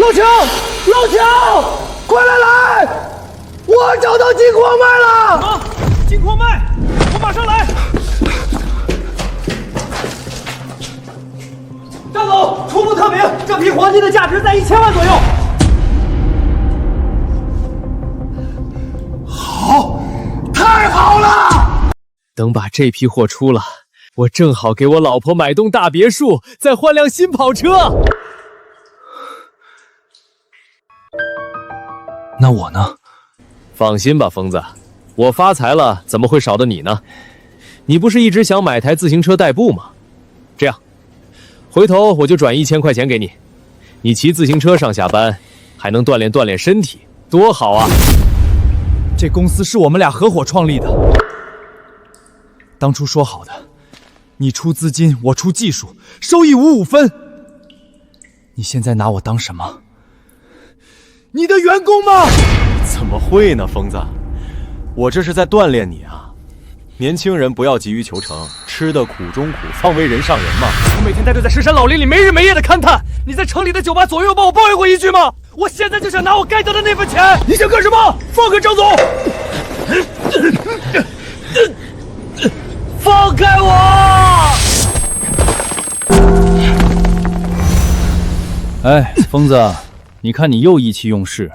老强，老强，快来！我找到金矿脉了！啊，金矿脉，我马上来。张总，初步测评，这批黄金的价值在1000万左右。好，太好了！等把这批货出了，我正好给我老婆买栋大别墅，再换辆新跑车。那我呢？放心吧，疯子，我发财了，怎么会少得你呢？你不是一直想买台自行车代步吗？这样，回头我就转1000块钱给你，你骑自行车上下班，还能锻炼锻炼身体，多好啊！这公司是我们俩合伙创立的，当初说好的，你出资金，我出技术，收益55分。你现在拿我当什么？你的员工吗？怎么会呢，疯子？我这是在锻炼你啊！年轻人不要急于求成，吃得苦中苦，方为人上人嘛。我每天待在深山老林里，没日没夜的勘探。你在城里的酒吧左右帮我抱怨过一句吗？我现在就想拿我该得的那份钱。你想干什么？放开张总！放开我！哎，疯子，你看你又意气用事，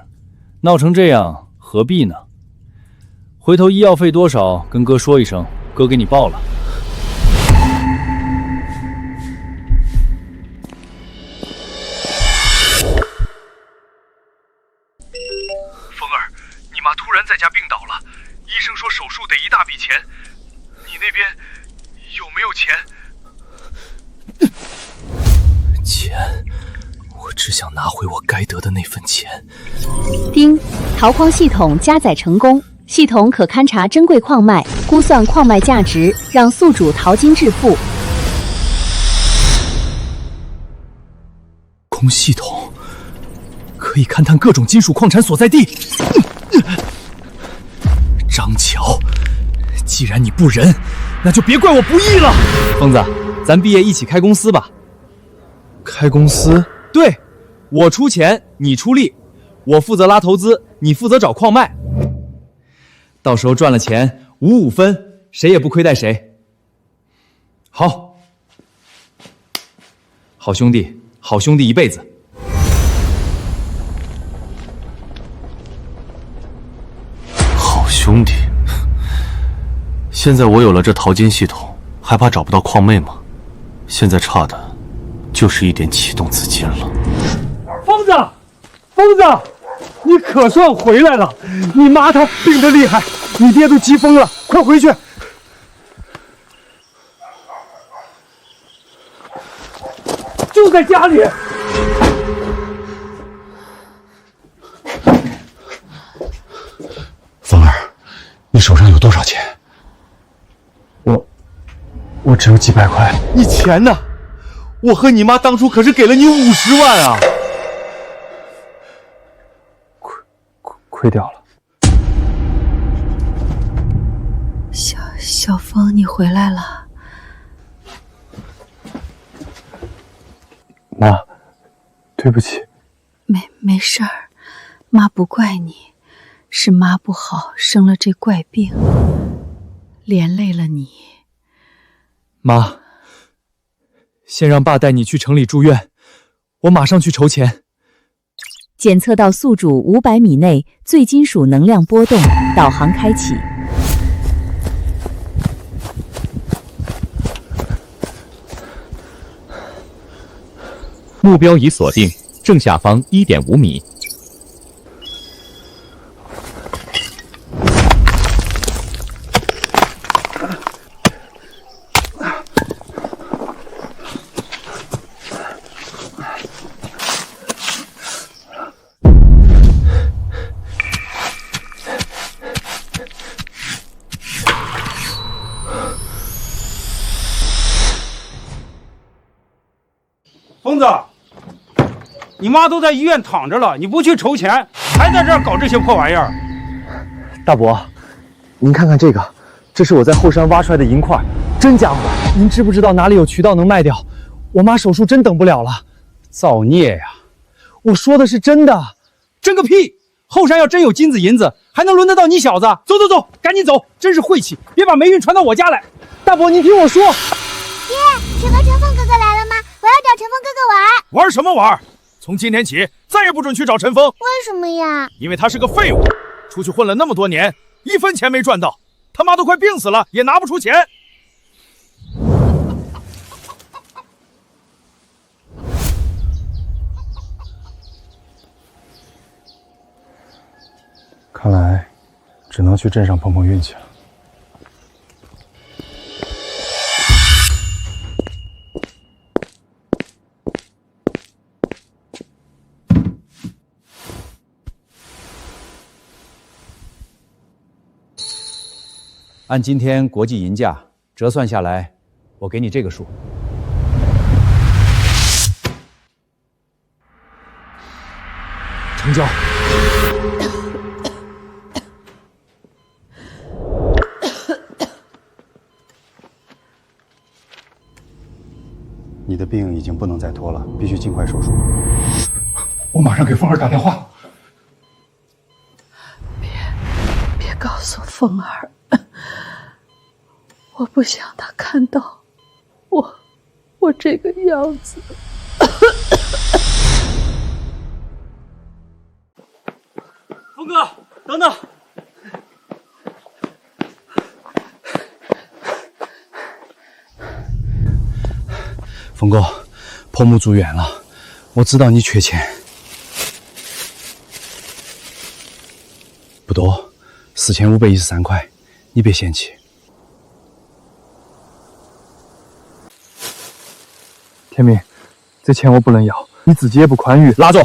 闹成这样，何必呢？回头医药费多少，跟哥说一声，哥给你报了。风儿，你妈突然在家病倒了，医生说手术得一大笔钱，你那边有没有钱？钱，我只想拿回我该得的那份钱。丁，淘矿系统加载成功，系统可勘察珍贵矿脉，估算矿脉价值，让宿主淘金致富。空系统可以勘探各种金属矿产所在地。张乔，既然你不仁，那就别怪我不义了。疯子，咱毕业一起开公司吧。开公司？对，我出钱，你出力，我负责拉投资，你负责找矿脉。到时候赚了钱，55分，谁也不亏待谁。好，好兄弟，好兄弟一辈子。好兄弟，现在我有了这淘金系统，还怕找不到矿妹吗？现在差的就是一点启动资金了。疯子，疯子，你可算回来了！你妈她病得厉害，你爹都急疯了，快回去！就在家里。风儿，你手上有多少钱？我只有几百块。你钱呢？我和你妈当初可是给了你50万啊！亏掉了。小风，你回来了。妈，对不起。没事儿，妈不怪你，是妈不好，生了这怪病，连累了你。妈，先让爸带你去城里住院，我马上去筹钱。检测到宿主500米内最金属能量波动，导航开启。目标已锁定，正下方1.5米。疯子，你妈都在医院躺着了，你不去筹钱，还在这儿搞这些破玩意儿。大伯，您看看这个，这是我在后山挖出来的银块，真家伙！您知不知道哪里有渠道能卖掉？我妈手术真等不了了。造孽呀！我说的是真的。真个屁！后山要真有金子银子，还能轮得到你小子？走走走，赶紧走！真是晦气，别把霉运传到我家来。大伯，您听我说。爹，陈和陈峰哥哥来了吗？我要找陈峰哥哥玩。玩什么玩？从今天起，再也不准去找陈峰。为什么呀？因为他是个废物，出去混了那么多年，1分钱没赚到，他妈都快病死了，也拿不出钱。看来只能去镇上碰碰运气了。按今天国际银价折算下来，我给你这个数。成交。你的病已经不能再拖了，必须尽快手术。我马上给凤儿打电话。别告诉凤儿，我不想她看到我这个样子。峰哥，等等。峰哥，婆母住院了，我知道你缺钱，不多，4513块，你别嫌弃。天明，这钱我不能要，你自己也不宽裕。拉住，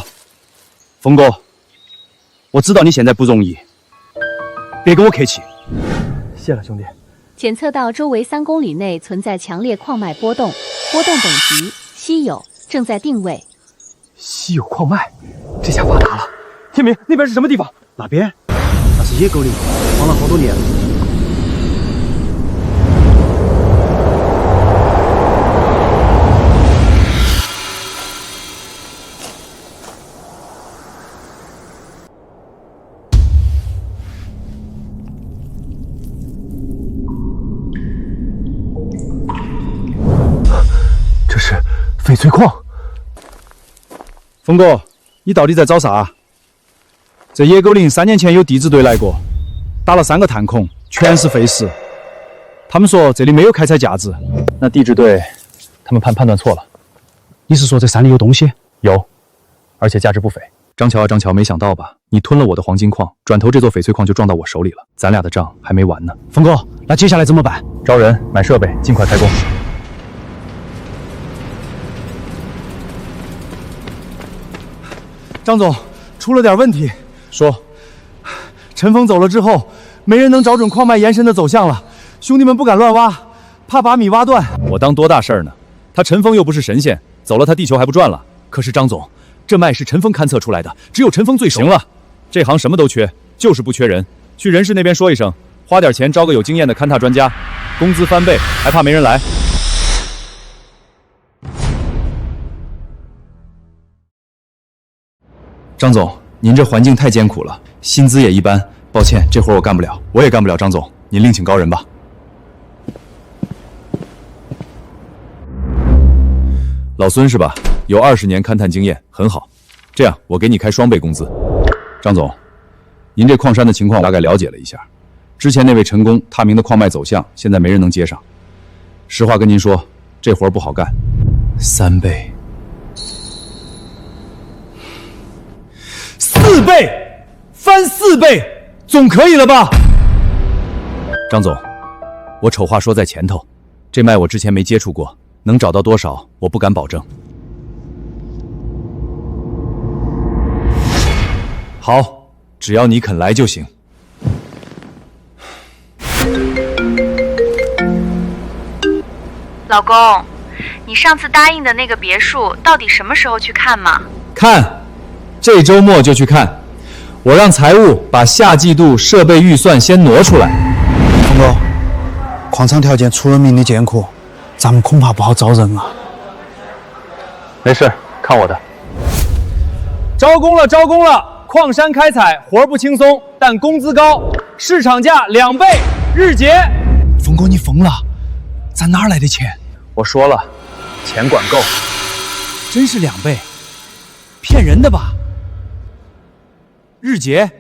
峰哥，我知道你现在不容易，别跟我客气。谢了，兄弟。检测到周围3公里内存在强烈矿脉波动，波动等级稀有，正在定位。稀有矿脉，这下发达了。天明，那边是什么地方？那边，那是野狗岭，荒了好多年了。这是翡翠矿。峰哥，你到底在找啥？这野狗岭3年前有地质队来过，打了3个探孔，全是废石。他们说这里没有开采价值。那地质队，他们判断错了。你是说这山里有东西？有，而且价值不菲。张乔啊，张乔，没想到吧？你吞了我的黄金矿，转头这座翡翠矿就撞到我手里了，咱俩的账还没完呢。峰哥，那接下来怎么办？招人买设备，尽快开工。张总，出了点问题。说，陈峰走了之后，没人能找准矿脉延伸的走向了，兄弟们不敢乱挖，怕把米挖断。我当多大事儿呢？他陈峰又不是神仙，走了他地球还不转了？可是张总，这脉是陈峰勘测出来的，只有陈峰最熟。行了，这行什么都缺，就是不缺人。去人事那边说一声，花点钱招个有经验的勘探专家，工资翻倍，还怕没人来？张总，您这环境太艰苦了，薪资也一般，抱歉，这活我干不了，我也干不了。张总，您另请高人吧。老孙是吧？有20年勘探经验，很好。这样，我给你开2倍工资。张总，您这矿山的情况大概了解了一下，之前那位陈工踏明的矿脉走向，现在没人能接上。实话跟您说，这活不好干。3倍。4倍，翻4倍，总可以了吧？张总，我丑话说在前头，这脉我之前没接触过，能找到多少，我不敢保证。好，只要你肯来就行。老公，你上次答应的那个别墅，到底什么时候去看嘛？看。这周末就去看，我让财务把下季度设备预算先挪出来。峰哥，矿场条件出了名的艰苦，咱们恐怕不好招人啊。没事，看我的。招工了，招工了！矿山开采活不轻松，但工资高，市场价2倍，日结。峰哥，你疯了？咱哪来的钱？我说了，钱管够。真是2倍？骗人的吧？日结，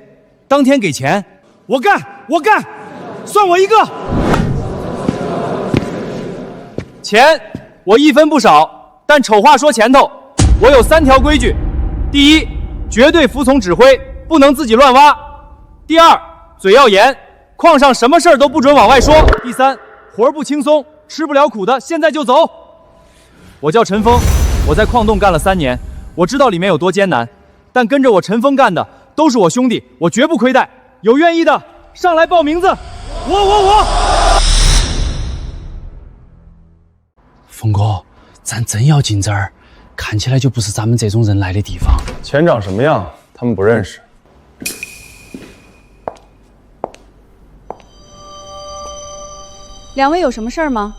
当天给钱。我干，我干，算我一个。钱我1分不少，但丑话说前头，我有3条规矩：第一，绝对服从指挥，不能自己乱挖；第二，嘴要严，矿上什么事儿都不准往外说；第三，活不轻松，吃不了苦的现在就走。我叫陈峰，我在矿洞干了3年，我知道里面有多艰难，但跟着我陈峰干的都是我兄弟，我绝不亏待。有愿意的上来报名字。我。峰哥，咱真要进这儿，看起来就不是咱们这种人来的地方。钱长什么样，他们不认识。2位有什么事儿吗？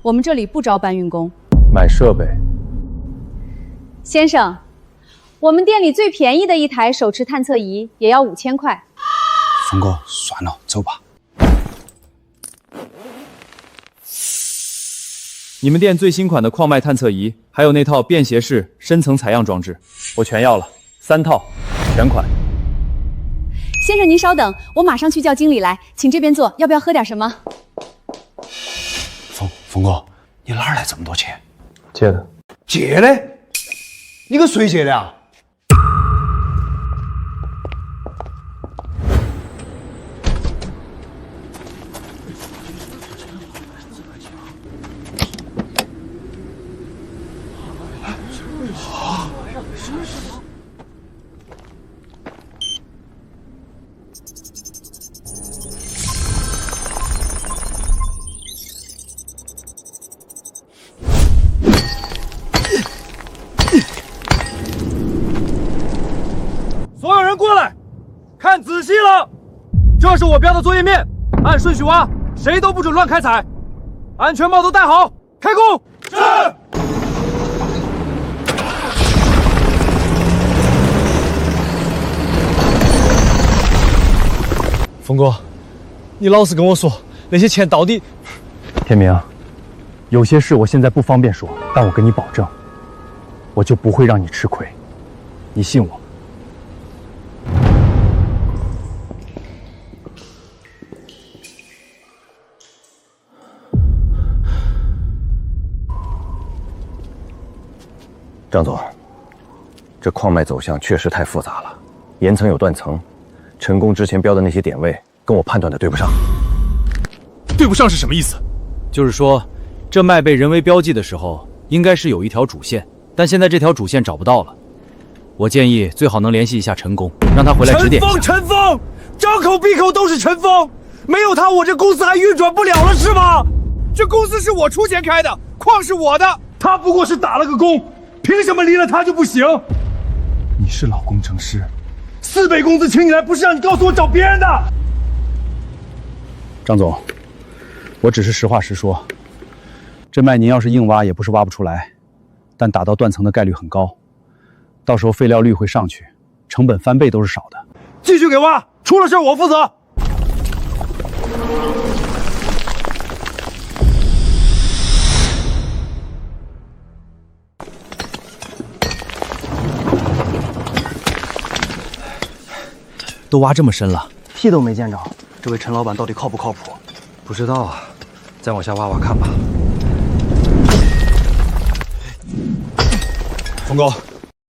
我们这里不招搬运工。买设备。先生，我们店里最便宜的一台手持探测仪也要5000块。峰哥，算了，走吧。你们店最新款的矿脉探测仪，还有那套便携式深层采样装置，我全要了，3套，全款。先生您稍等，我马上去叫经理来，请这边坐。要不要喝点什么？峰哥，你哪儿来这么多钱？借的。借的？你跟谁借的啊？所有人过来，看仔细了，这是我标的作业面，按顺序挖，谁都不准乱开采，安全帽都戴好，开工。是。峰哥，你老实跟我说，那些钱到底……天明，有些事我现在不方便说，但我跟你保证，我就不会让你吃亏，你信我。张总，这矿脉走向确实太复杂了，岩层有断层，陈工之前标的那些点位跟我判断的对不上。对不上是什么意思？就是说，这脉被人为标记的时候，应该是有一条主线，但现在这条主线找不到了。我建议最好能联系一下陈工，让他回来指点一下。陈峰，张口闭口都是陈峰，没有他我这公司还运转不了了是吗？这公司是我出钱开的，矿是我的，他不过是打了个工，凭什么离了他就不行？你是老工程师，4倍工资请你来，不是让你告诉我找别人的。张总，我只是实话实说，这脉您要是硬挖也不是挖不出来，但打到断层的概率很高，到时候废料率会上去，成本翻倍都是少的。继续给挖，出了事我负责。都挖这么深了，屁都没见着，这位陈老板到底靠不靠谱？不知道啊，再往下挖挖看吧。峰哥，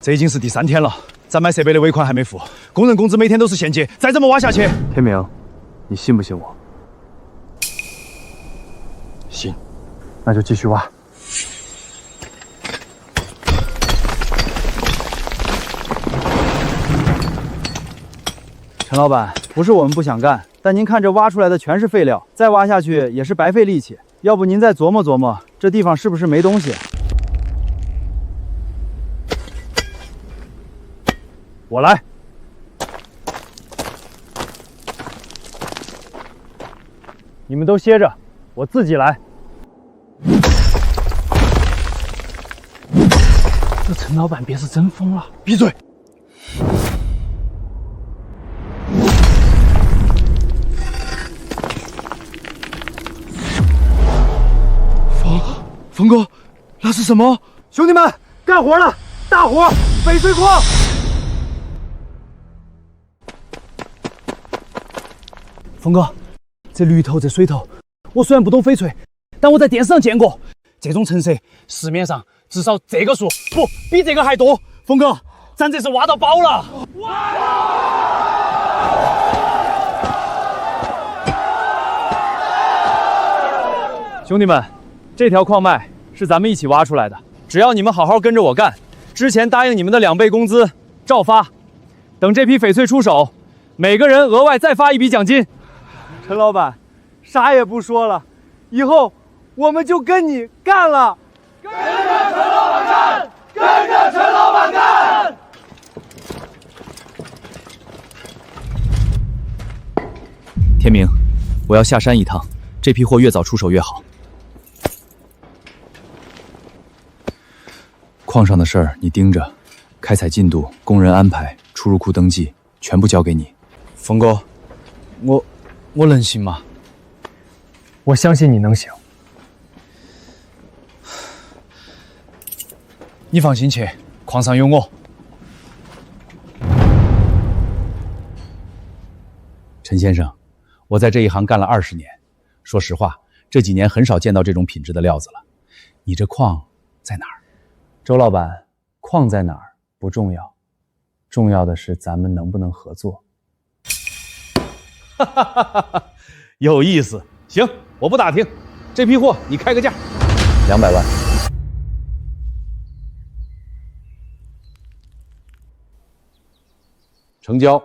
这已经是第3天了，咱买设备的尾款还没付，工人工资每天都是现结，再这么挖下去，天明，你信不信我？信，那就继续挖。陈老板，不是我们不想干，但您看这挖出来的全是废料，再挖下去也是白费力气。要不您再琢磨琢磨，这地方是不是没东西？我来。你们都歇着，我自己来。这陈老板别是真疯了！闭嘴！峰哥，那是什么？兄弟们，干活了！大火，翡翠矿！峰哥，这绿头这水头，我虽然不懂翡翠，但我在电视上见过。这种成色，市面上至少这个数不比这个还多。峰哥，咱这是挖到宝了！兄弟们，这条矿脉是咱们一起挖出来的，只要你们好好跟着我干，之前答应你们的2倍工资照发。等这批翡翠出手，每个人额外再发1笔奖金。陈老板，啥也不说了，以后我们就跟你干了。跟着陈老板干，跟着陈老板干。天明，我要下山一趟，这批货越早出手越好。矿上的事儿你盯着，开采进度、工人安排、出入库登记，全部交给你。峰哥，我能行吗？我相信你能行。你放心去，矿上有我。陈先生，我在这一行干了20年，说实话，这几年很少见到这种品质的料子了。你这矿在哪儿？周老板，矿在哪儿不重要，重要的是咱们能不能合作。哈哈哈哈，有意思。行，我不打听，这批货你开个价，200万。成交。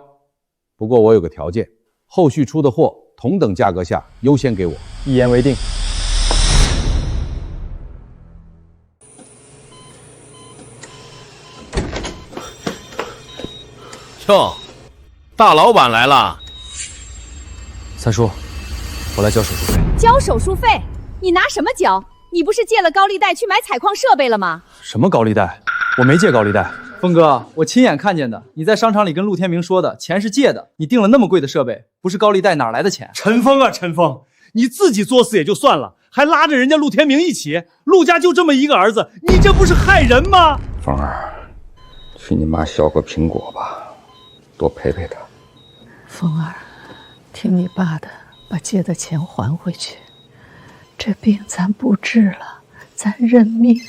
不过我有个条件，后续出的货同等价格下优先给我。一言为定。哟，大老板来了。三叔，我来交手术费。交手术费？你拿什么交？你不是借了高利贷去买采矿设备了吗？什么高利贷？我没借高利贷。峰哥，我亲眼看见的，你在商场里跟陆天明说的，钱是借的。你订了那么贵的设备，不是高利贷哪来的钱？陈峰啊，陈峰，你自己作死也就算了，还拉着人家陆天明一起。陆家就这么一个儿子，你这不是害人吗？峰儿，去你妈削个苹果吧，多陪陪她。峰儿，听你爸的，把借的钱还回去。这病咱不治了，咱认命。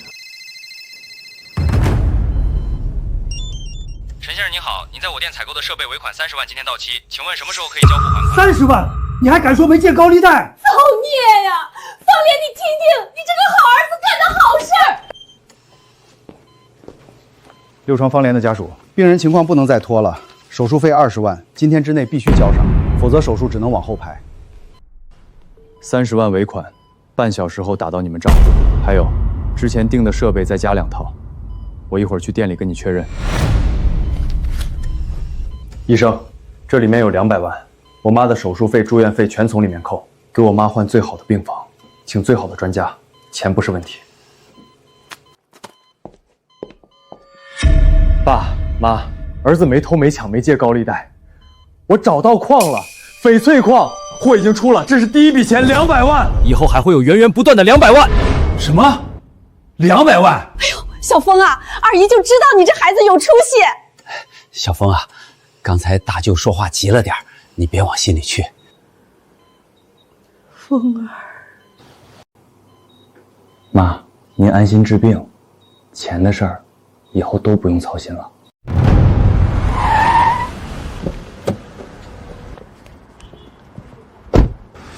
陈先生您好，您在我店采购的设备尾款30万今天到期，请问什么时候可以交付还款？30万，你还敢说没借高利贷？造孽呀！方莲，你听听，你这个好儿子干的好事儿。六床方莲的家属，病人情况不能再拖了，手术费20万，今天之内必须交上，否则手术只能往后排。30万尾款，半小时后打到你们账户。还有，之前订的设备再加2套，我一会儿去店里跟你确认。医生，这里面有200万，我妈的手术费、住院费全从里面扣，给我妈换最好的病房，请最好的专家，钱不是问题。爸妈，儿子没偷没抢没借高利贷，我找到矿了，翡翠矿，货已经出了，这是第一笔钱，200万，以后还会有源源不断的200万。什么？200万？哎呦，小峰啊，二姨就知道你这孩子有出息。小峰啊，刚才大舅说话急了点，你别往心里去。峰儿，妈，您安心治病，钱的事儿，以后都不用操心了。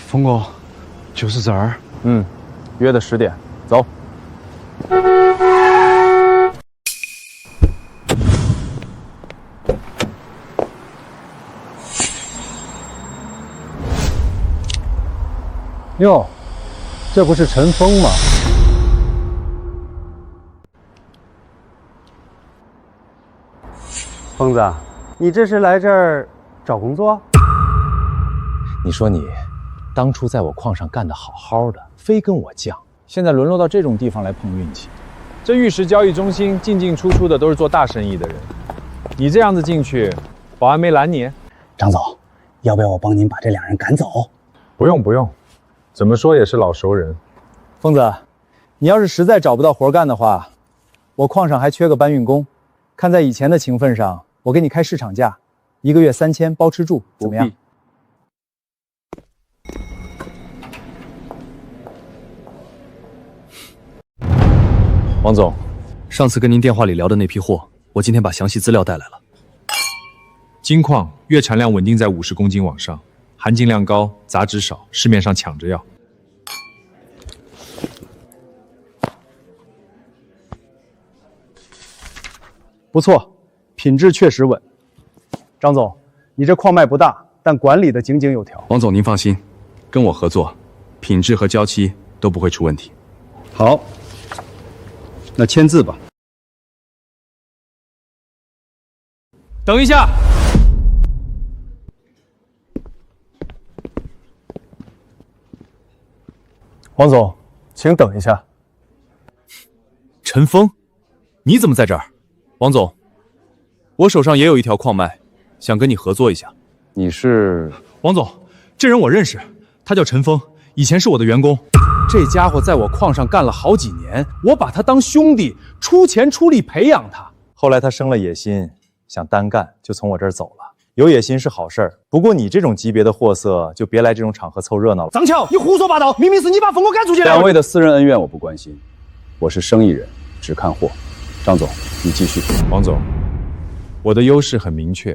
峰哥，就是这儿。约的10点，走。哟，这不是陈峰吗？疯子，你这是来这儿找工作？你说你当初在我矿上干得好好的，非跟我犟，现在沦落到这种地方来碰运气。这玉石交易中心进进出出的都是做大生意的人，你这样子进去，保安没拦你？张总，要不要我帮您把这2人赶走？不用不用，怎么说也是老熟人。疯子，你要是实在找不到活干的话，我矿上还缺个搬运工，看在以前的情分上，我给你开市场价，1个月3000，包吃住，怎么样？王总，上次跟您电话里聊的那批货，我今天把详细资料带来了。金矿月产量稳定在50公斤往上，含金量高，杂质少，市面上抢着要。不错，品质确实稳。张总，你这矿脉不大，但管理的井井有条。王总您放心，跟我合作，品质和交期都不会出问题。好，那签字吧。等一下，王总，请等一下。陈峰，你怎么在这儿？王总，我手上也有一条矿脉，想跟你合作一下。你是？王总，这人我认识，他叫陈峰，以前是我的员工。这家伙在我矿上干了好几年，我把他当兄弟，出钱出力培养他。后来他生了野心，想单干，就从我这儿走了。有野心是好事儿，不过你这种级别的货色，就别来这种场合凑热闹了。张俏，你胡说八道！明明是你把峰哥赶出去的。两位的私人恩怨我不关心，我是生意人，只看货。张总，你继续。王总，我的优势很明确，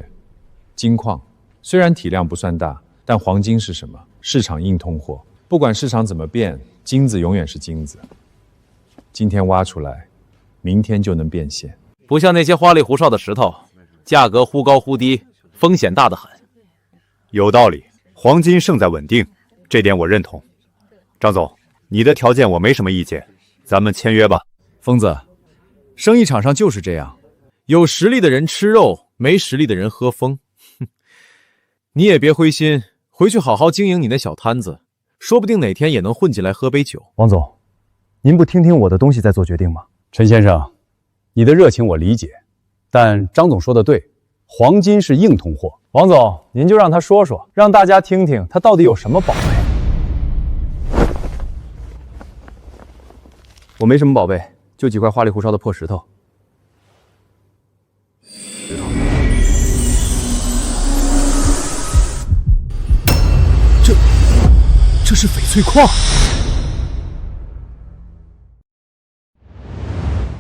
金矿虽然体量不算大，但黄金是什么？市场硬通货，不管市场怎么变，金子永远是金子。今天挖出来，明天就能变现。不像那些花里胡哨的石头，价格忽高忽低，风险大得很。有道理，黄金胜在稳定，这点我认同。张总，你的条件我没什么意见，咱们签约吧。疯子，生意场上就是这样，有实力的人吃肉，没实力的人喝风。你也别灰心，回去好好经营你那小摊子，说不定哪天也能混进来喝杯酒。王总，您不听听我的东西再做决定吗？陈先生，你的热情我理解，但张总说的对，黄金是硬通货。王总，您就让他说说，让大家听听他到底有什么宝贝。我没什么宝贝，就几块花里胡哨的破石头。这是翡翠矿。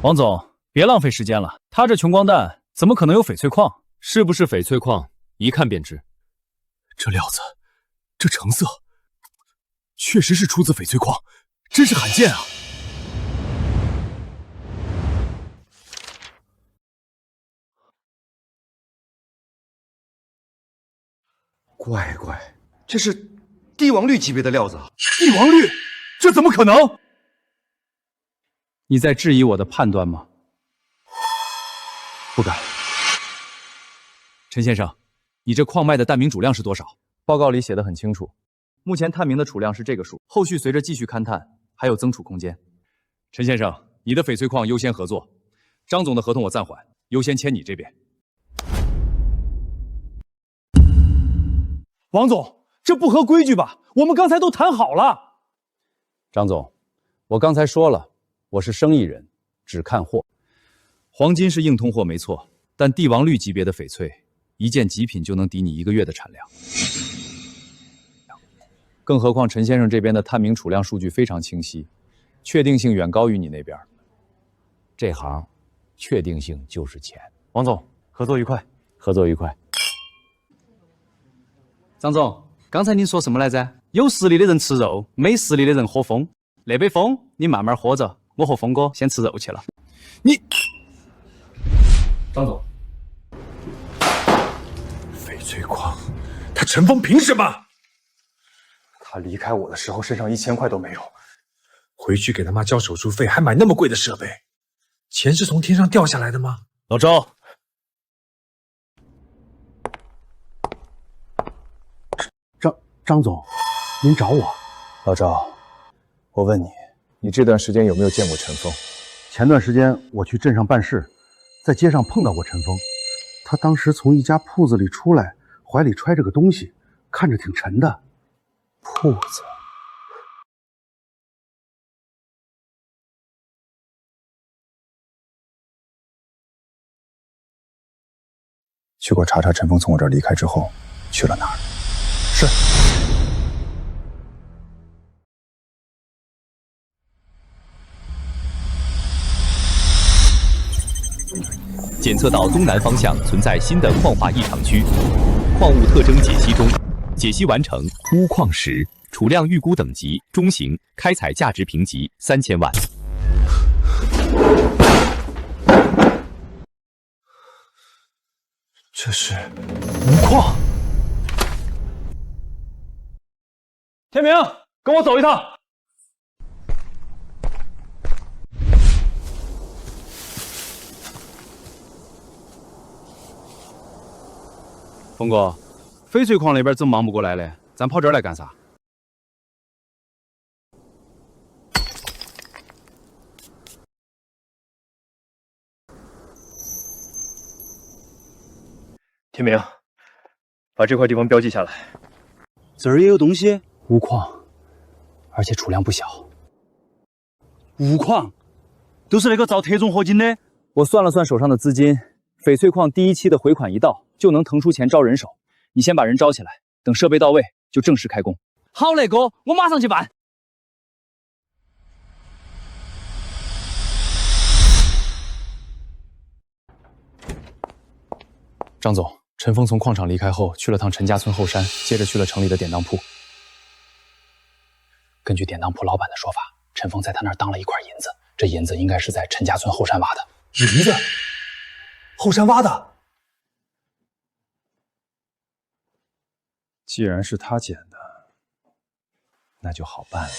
王总，别浪费时间了，他这穷光蛋怎么可能有翡翠矿？是不是翡翠矿，一看便知。这料子，这成色，确实是出自翡翠矿，真是罕见啊！乖乖，这是帝王绿级别的料子啊！帝王绿，这怎么可能？你在质疑我的判断吗？不敢。陈先生，你这矿脉的探明主量是多少？报告里写的很清楚，目前探明的储量是这个数，后续随着继续勘探还有增储空间。陈先生，你的翡翠矿优先合作，张总的合同我暂缓，优先签你这边。王总，这不合规矩吧？我们刚才都谈好了。张总，我刚才说了，我是生意人，只看货。黄金是硬通货没错，但帝王绿级别的翡翠，一件极品就能抵你1个月的产量。更何况陈先生这边的探明储量数据非常清晰，确定性远高于你那边。这行，确定性就是钱。王总，合作愉快。合作愉快。张总，刚才您说什么来着？有实力的人吃肉，没实力的人喝风。那杯风你慢慢喝着，我和峰哥先吃肉去了。你，张总，翡翠矿，他陈峰凭什么？他离开我的时候身上1000块都没有，回去给他妈交手术费，还买那么贵的设备，钱是从天上掉下来的吗？老赵。张总，您找我。老赵，我问你，你这段时间有没有见过陈峰？前段时间我去镇上办事，在街上碰到过陈峰，他当时从一家铺子里出来，怀里揣着个东西，看着挺沉的。铺子。去给我查查陈峰从我这儿离开之后去了哪儿。是。检测到东南方向存在新的矿化异常区，矿物特征解析中，解析完成。钨矿石，储量预估等级中型，开采价值评级3000万。这是钨矿。天明，跟我走一趟。峰哥，翡翠矿那边怎么忙不过来嘞？咱跑这儿来干啥？天明，把这块地方标记下来。这儿也有东西？钨矿，而且储量不小。钨矿，都是那个造特种合金的。我算了算手上的资金，翡翠矿第1期的回款一到，就能腾出钱招人手。你先把人招起来，等设备到位就正式开工。好嘞，哥，我马上去办。张总，陈峰从矿场离开后，去了趟陈家村后山，接着去了城里的典当铺。根据典当铺老板的说法，陈峰在他那儿当了一块银子，这银子应该是在陈家村后山挖的。银子？后山挖的？既然是他捡的，那就好办了。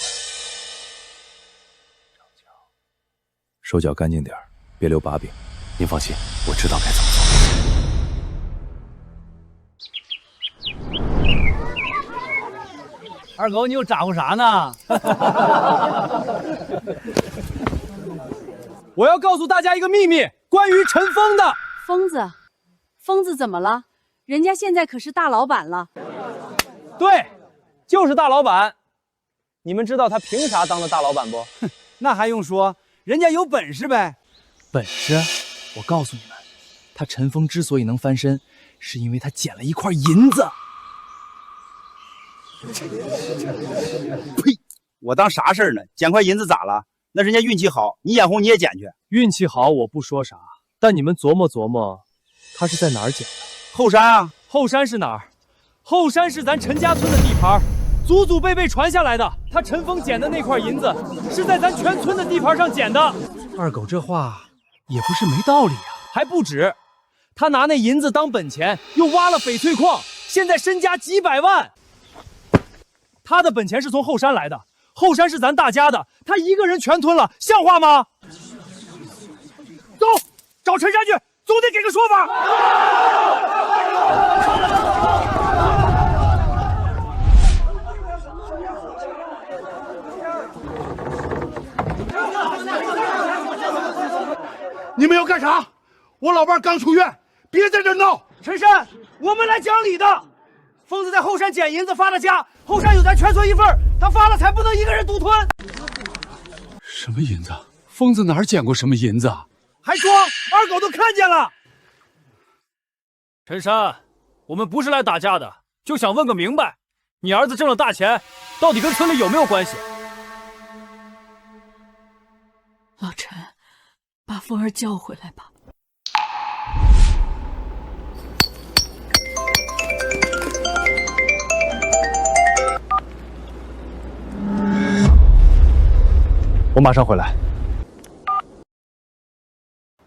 手脚干净点，别留把柄。您放心，我知道该怎么做。二狗，你又咋呼啥呢？我要告诉大家一个秘密，关于陈峰的。疯子怎么了？人家现在可是大老板了。对，就是大老板。你们知道他凭啥当的大老板不？那还用说，人家有本事呗。本事？我告诉你们，他陈峰之所以能翻身，是因为他捡了一块银子。呸！我当啥事儿呢？捡块银子咋了？那人家运气好，你眼红你也捡去。运气好我不说啥，但你们琢磨琢磨，他是在哪儿捡的？后山啊！后山是哪儿？后山是咱陈家村的地盘，祖祖辈辈传下来的。他陈峰捡的那块银子，是在咱全村的地盘上捡的。二狗这话也不是没道理啊。还不止，他拿那银子当本钱，又挖了翡翠矿，现在身家几百万。他的本钱是从后山来的，后山是咱大家的，他一个人全吞了，像话吗？走，找陈山去，总得给个说法。你们要干啥？我老伴刚出院，别在这闹。陈山，我们来讲理的。疯子在后山捡银子发了家，后山有咱全村一份，他发了财不能一个人独吞。什么银子？疯子哪儿捡过什么银子啊？还装？二狗都看见了。陈山，我们不是来打架的，就想问个明白，你儿子挣了大钱，到底跟村里有没有关系？老陈，把凤儿叫回来吧。我马上回来。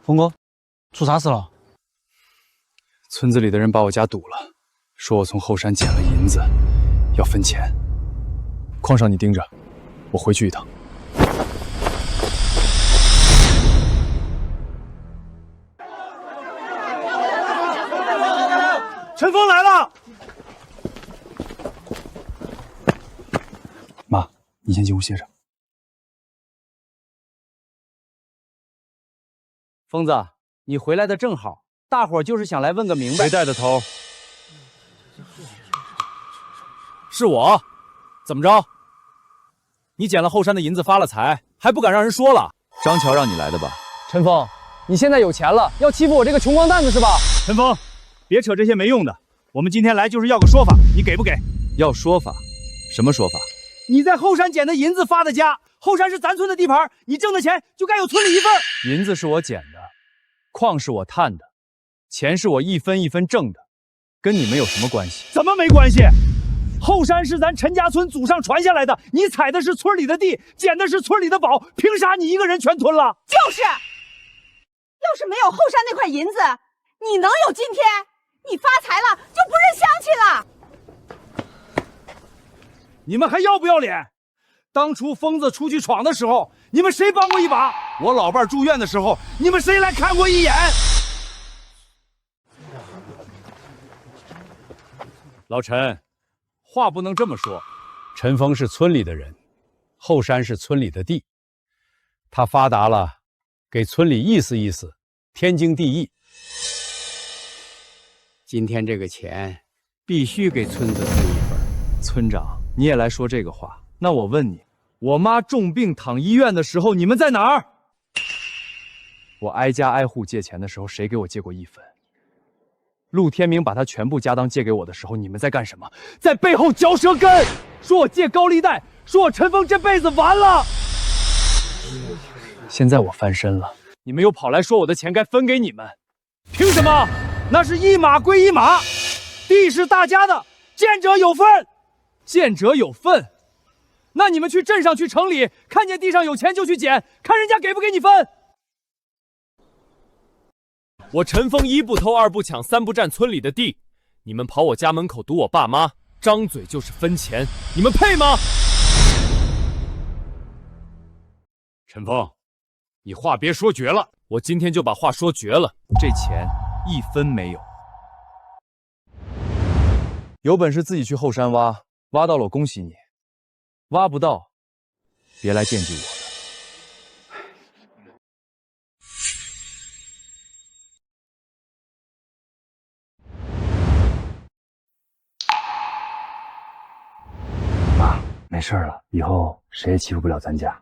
峰哥，出啥事了？村子里的人把我家堵了，说我从后山捡了银子，要分钱。矿上你盯着，我回去一趟。陈峰来了。妈，你先进屋歇着。疯子，你回来的正好，大伙儿就是想来问个明白。谁带的头？是我。怎么着？你捡了后山的银子发了财，还不敢让人说了？张乔让你来的吧？陈峰，你现在有钱了，要欺负我这个穷光蛋子是吧？陈峰，别扯这些没用的。我们今天来就是要个说法，你给不给？要说法？什么说法？你在后山捡的银子发的家，后山是咱村的地盘，你挣的钱就该有村里一份。银子是我捡的，矿是我探的，钱是我一分一分挣的，跟你们有什么关系？怎么没关系？后山是咱陈家村祖上传下来的，你采的是村里的地，捡的是村里的宝，凭啥你一个人全吞了？就是，要是没有后山那块银子，你能有今天？你发财了就不认乡亲了。你们还要不要脸？当初疯子出去闯的时候，你们谁帮过一把？我老伴住院的时候，你们谁来看过一眼？老陈，话不能这么说。陈峰是村里的人，后山是村里的地，他发达了，给村里意思意思，天经地义。今天这个钱必须给村子分一份。村长，你也来说这个话？那我问你，我妈重病躺医院的时候，你们在哪儿？我挨家挨户借钱的时候，谁给我借过一分？陆天明把他全部家当借给我的时候，你们在干什么？在背后嚼舌根，说我借高利贷，说我陈峰这辈子完了。现在我翻身了，你们又跑来说我的钱该分给你们，凭什么？那是一码归一码，地是大家的，见者有份。见者有份？那你们去镇上去城里，看见地上有钱就去捡，看人家给不给你分。我陈峰一不偷二不抢三不占村里的地，你们跑我家门口堵我爸妈，张嘴就是分钱，你们配吗？陈峰，你话别说绝了，我今天就把话说绝了，这钱一分没有。有本事自己去后山挖，挖到了我恭喜你，挖不到，别来惦记我了。妈，没事了，以后谁也欺负不了咱家。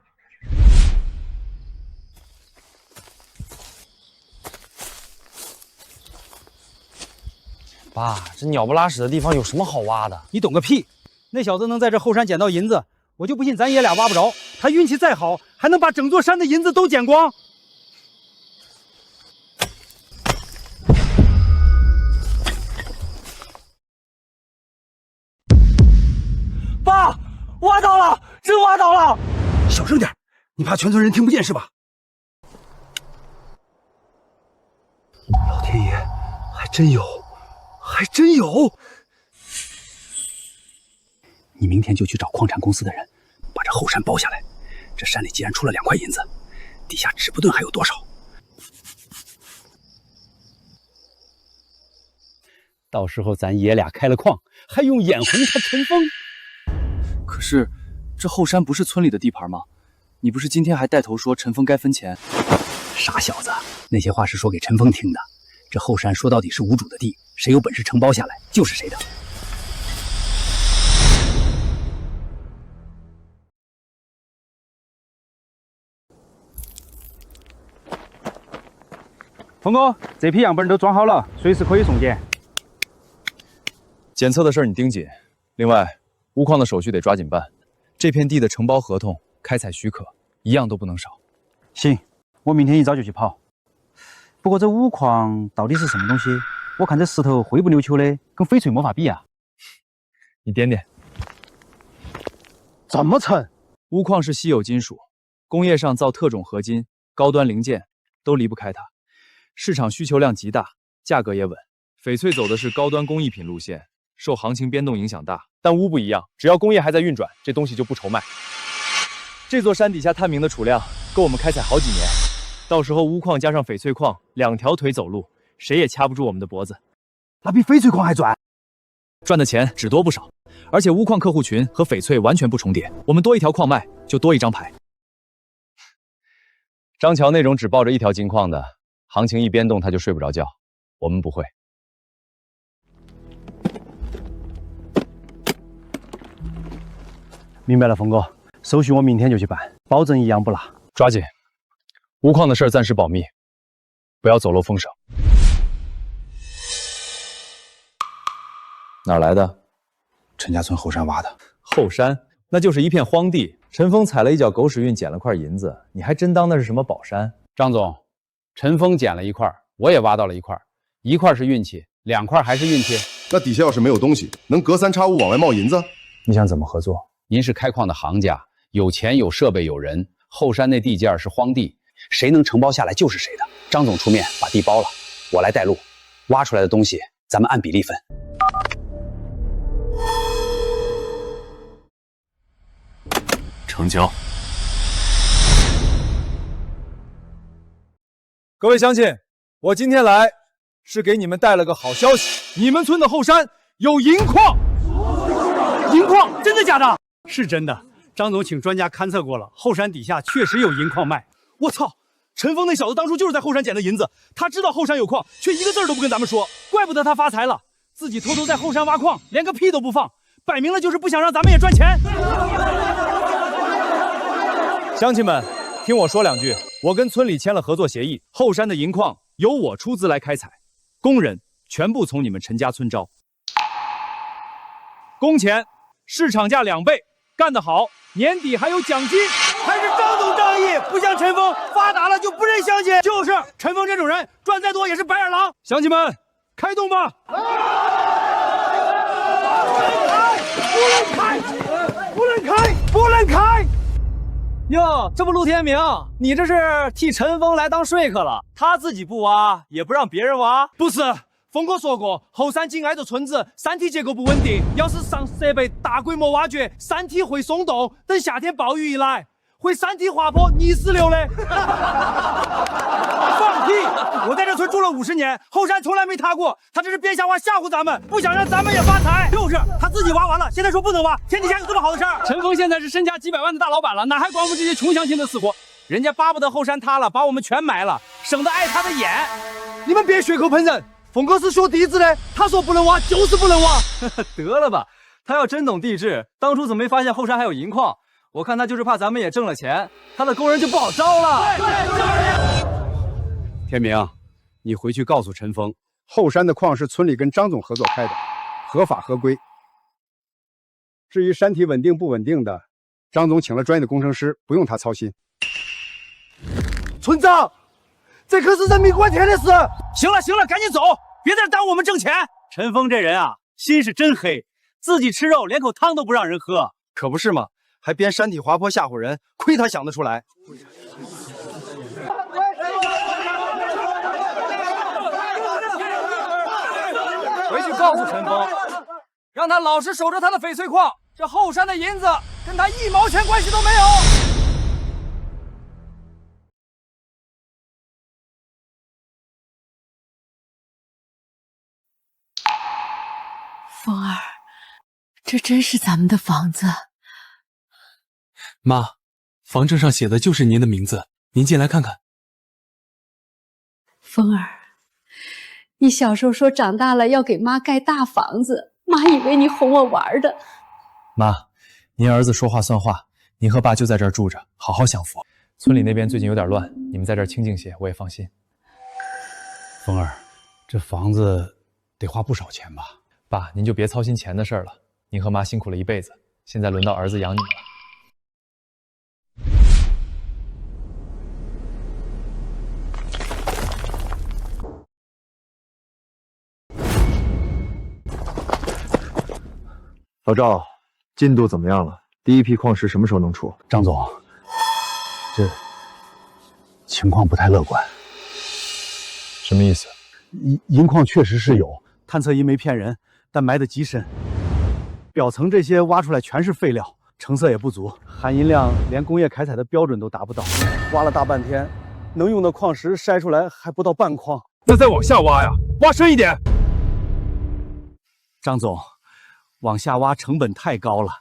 爸，这鸟不拉屎的地方有什么好挖的？你懂个屁！那小子能在这后山捡到银子，我就不信咱爷俩挖不着。他运气再好，还能把整座山的银子都捡光。爸，挖到了，真挖到了！小声点，你怕全村人听不见是吧？老天爷，还真有！还真有！你明天就去找矿产公司的人，把这后山包下来。这山里既然出了2块银子，底下指不定还有多少。到时候咱爷俩开了矿，还用眼红他陈峰？可是，这后山不是村里的地盘吗？你不是今天还带头说陈峰该分钱？傻小子，那些话是说给陈峰听的。这后山说到底是无主的地，谁有本事承包下来就是谁的。峰哥，这批样本都装好了，随时可以送检。检测的事儿你盯紧，另外钨矿的手续得抓紧办。这片地的承包合同、开采许可一样都不能少。行，我明天一早就去跑。不过这钨矿到底是什么东西？我看这石头灰不溜秋的，跟翡翠没法比啊。你点点。这么沉？钨矿是稀有金属，工业上造特种合金、高端零件都离不开它，市场需求量极大，价格也稳。翡翠走的是高端工艺品路线，受行情变动影响大。但钨不一样，只要工业还在运转，这东西就不愁卖。这座山底下探明的储量够我们开采好几年。到时候钨矿加上翡翠矿，2条腿走路，谁也掐不住我们的脖子。那比翡翠矿还赚？赚的钱只多不少，而且钨矿客户群和翡翠完全不重叠，我们多一条矿脉就多一张牌。张乔那种只抱着一条金矿的，行情一变动他就睡不着觉，我们不会。明白了，峰哥，手续我明天就去办，保证一样不落。抓紧。钨矿的事儿暂时保密，不要走漏风声。哪来的？陈家村后山挖的。后山那就是一片荒地，陈峰踩了一脚狗屎运，捡了块银子，你还真当那是什么宝山？张总，陈峰捡了一块，我也挖到了一块，一块是运气，2块还是运气？那底下要是没有东西，能隔三差五往外冒银子？你想怎么合作？您是开矿的行家，有钱有设备有人，后山那地界是荒地，谁能承包下来就是谁的。张总出面把地包了，我来带路，挖出来的东西咱们按比例分。成交。各位乡亲，我今天来是给你们带了个好消息，你们村的后山有银矿。银矿？真的假的？是真的。张总请专家勘测过了，后山底下确实有银矿卖。我操！陈峰那小子当初就是在后山捡的银子，他知道后山有矿，却一个字都不跟咱们说，怪不得他发财了，自己偷偷在后山挖矿，连个屁都不放，摆明了就是不想让咱们也赚钱。乡亲们，听我说2句，我跟村里签了合作协议，后山的银矿由我出资来开采，工人全部从你们陈家村招，工钱市场价2倍，干得好，年底还有奖金。还是张总仗义，不像陈峰发达了就不认乡亲。就是陈峰这种人，赚再多也是白眼狼。乡亲们，开动吧！不能开！不能开！哟，这不陆天明，你这是替陈峰来当说客了？他自己不挖，也不让别人挖？不是，峰哥说过，后山紧挨着村子，山体结构不稳定，要是上设备大规模挖掘，山体会松动，等夏天暴雨一来，会山体滑坡泥石流的。放屁！我在这村住了50年，后山从来没塌过，他这是变相挖吓唬咱们，不想让咱们也发财。就是他自己挖完了，现在说不能挖，天底下有这么好的事儿？陈峰现在是身价几百万的大老板了，哪还管我们这些穷乡亲的死活？人家巴不得后山塌了，把我们全埋了，省得碍他的眼。你们别血口喷人，峰哥是学地质的，他说不能挖就是不能挖。得了吧，他要真懂地质，当初怎么没发现后山还有银矿？我看他就是怕咱们也挣了钱，他的工人就不好招了。天明，你回去告诉陈峰，后山的矿是村里跟张总合作开的，合法合规。至于山体稳定不稳定的，张总请了专业的工程师，不用他操心。村长，这可是人命关天的事。行了行了，赶紧走，别在这耽误我们挣钱。陈峰这人啊，心是真黑，自己吃肉连口汤都不让人喝。可不是嘛，还编山体滑坡吓唬人，亏他想得出来。回去告诉陈峰，让他老实守着他的翡翠矿，这后山的银子跟他1毛钱关系都没有。峰儿，这真是咱们的房子。妈，房证上写的就是您的名字，您进来看看。峰儿，你小时候说长大了要给妈盖大房子，妈以为你哄我玩的。妈，您儿子说话算话，您和爸就在这儿住着，好好享福。村里那边最近有点乱，你们在这儿清静些，我也放心。峰儿，这房子得花不少钱吧？爸，您就别操心钱的事儿了，您和妈辛苦了一辈子，现在轮到儿子养你了。老赵，进度怎么样了？第一批矿石什么时候能出？张总，这情况不太乐观。什么意思？银矿确实是有，探测仪没骗人，但埋得极深，表层这些挖出来全是废料，成色也不足，含银量连工业开采的标准都达不到。挖了大半天，能用的矿石筛出来还不到半矿。那再往下挖呀，挖深一点。张总，往下挖成本太高了，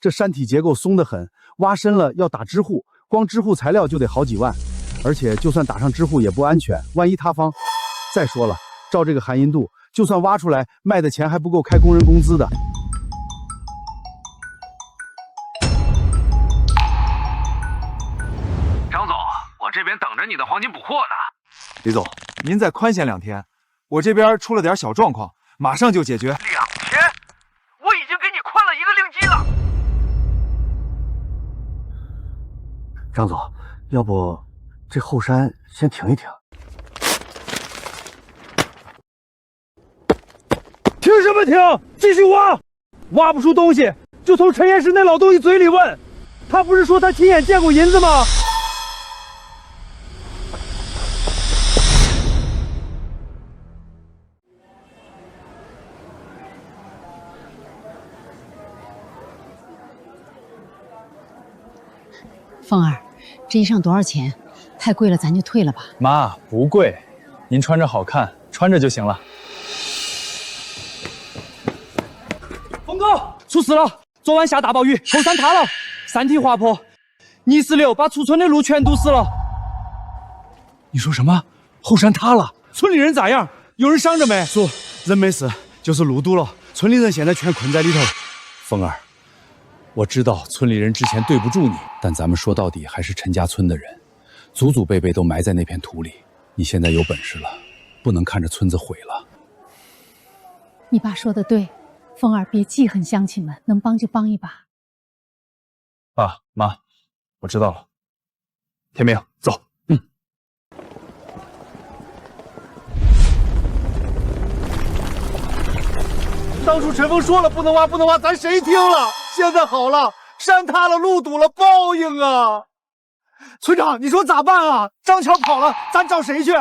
这山体结构松得很，挖深了要打支护，光支护材料就得好几万，而且就算打上支护也不安全，万一塌方。再说了，照这个含银度，就算挖出来，卖的钱还不够开工人工资的。张总，我这边等着你的黄金补货呢。李总，您再宽限2天，我这边出了点小状况，马上就解决。2天？张总，要不这后山先停一停？停什么停？继续挖，挖不出东西就从陈岩石那老东西嘴里问。他不是说他亲眼见过银子吗？凤儿，这衣裳多少钱？太贵了，咱就退了吧。妈，不贵，您穿着好看，穿着就行了。峰哥，出事了！昨晚下大暴雨，后山塌了，山体滑坡，泥石流把出村的路全堵死了。你说什么？后山塌了？村里人咋样？有人伤着没？叔，人没事，就是路堵了，村里人现在全困在里头。凤儿，我知道村里人之前对不住你，但咱们说到底还是陈家村的人，祖祖辈辈都埋在那片土里。你现在有本事了，不能看着村子毁了。你爸说的对，凤儿别记恨乡亲们，能帮就帮一把。爸妈，我知道了。天明，走。当初陈峰说了不能挖，不能挖，咱谁听了？现在好了，山塌了，路堵了，报应啊！村长，你说咋办啊？张强跑了，咱找谁去？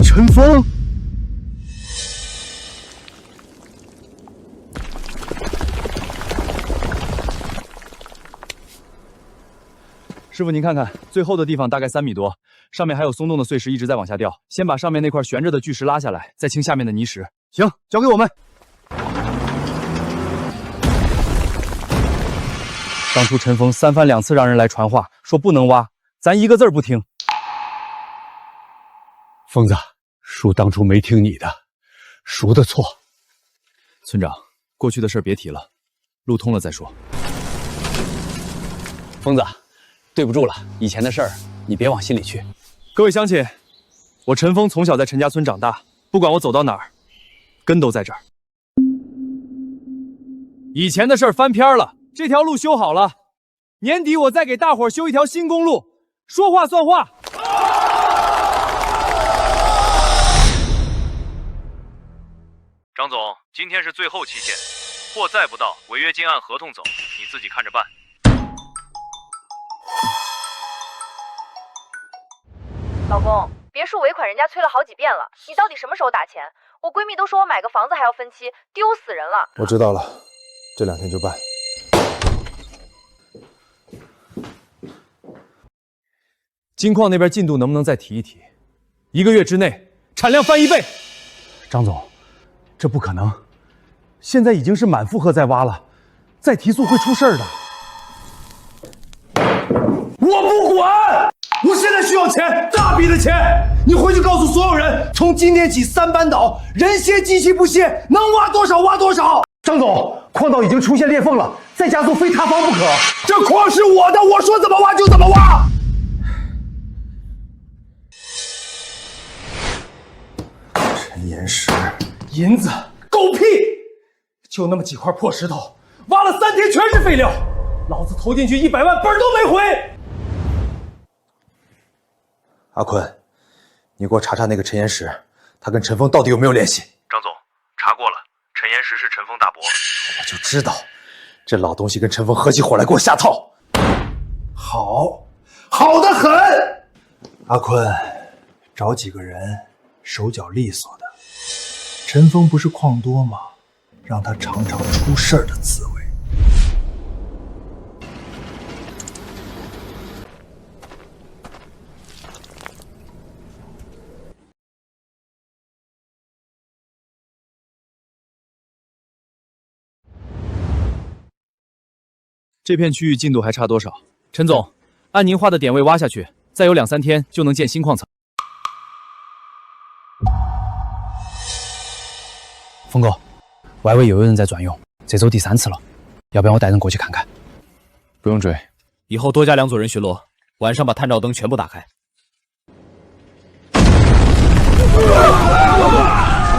陈峰。师傅，您看看，最厚的地方大概3米多，上面还有松动的碎石一直在往下掉。先把上面那块悬着的巨石拉下来，再清下面的泥石。行，交给我们。当初陈峰3番2次让人来传话，说不能挖，咱一个字儿不听。疯子，叔当初没听你的，叔的错。村长，过去的事别提了，路通了再说。疯子。对不住了，以前的事儿你别往心里去。各位乡亲，我陈峰从小在陈家村长大，不管我走到哪儿，根都在这儿。以前的事儿翻篇了，这条路修好了，年底我再给大伙儿修一条新公路，说话算话。张总，今天是最后期限，货再不到，违约金按合同走，你自己看着办。老公，别墅尾款人家催了好几遍了，你到底什么时候打钱？我闺蜜都说我买个房子还要分期，丢死人了。我知道了，这2天就办。金矿那边进度能不能再提一提？1个月之内产量翻1倍。张总，这不可能，现在已经是满负荷在挖了，再提速会出事儿的。我不管！我现在需要钱，大笔的钱！你回去告诉所有人，从今天起3班倒，人歇机器不歇，能挖多少挖多少。张总，矿道已经出现裂缝了，再加速非塌方不可。这矿是我的，我说怎么挖就怎么挖。陈岩石，银子，狗屁！就那么几块破石头，挖了3天全是废料，老子投进去100万，本都没回。阿坤，你给我查查那个陈岩石，他跟陈峰到底有没有联系？张总，查过了，陈岩石是陈峰大伯。我就知道，这老东西跟陈峰合起伙来给我下套。好，好得很。阿坤，找几个人手脚利索的。陈峰不是矿多吗？让他尝尝出事儿的滋味。这片区域进度还差多少？陈总，按您画的点位挖下去，再有2、3天就能建新矿层。峰哥，外围又有人在转悠，这周第3次了，要不然我带人过去看看？不用追，以后多加2组人巡逻，晚上把探照灯全部打开。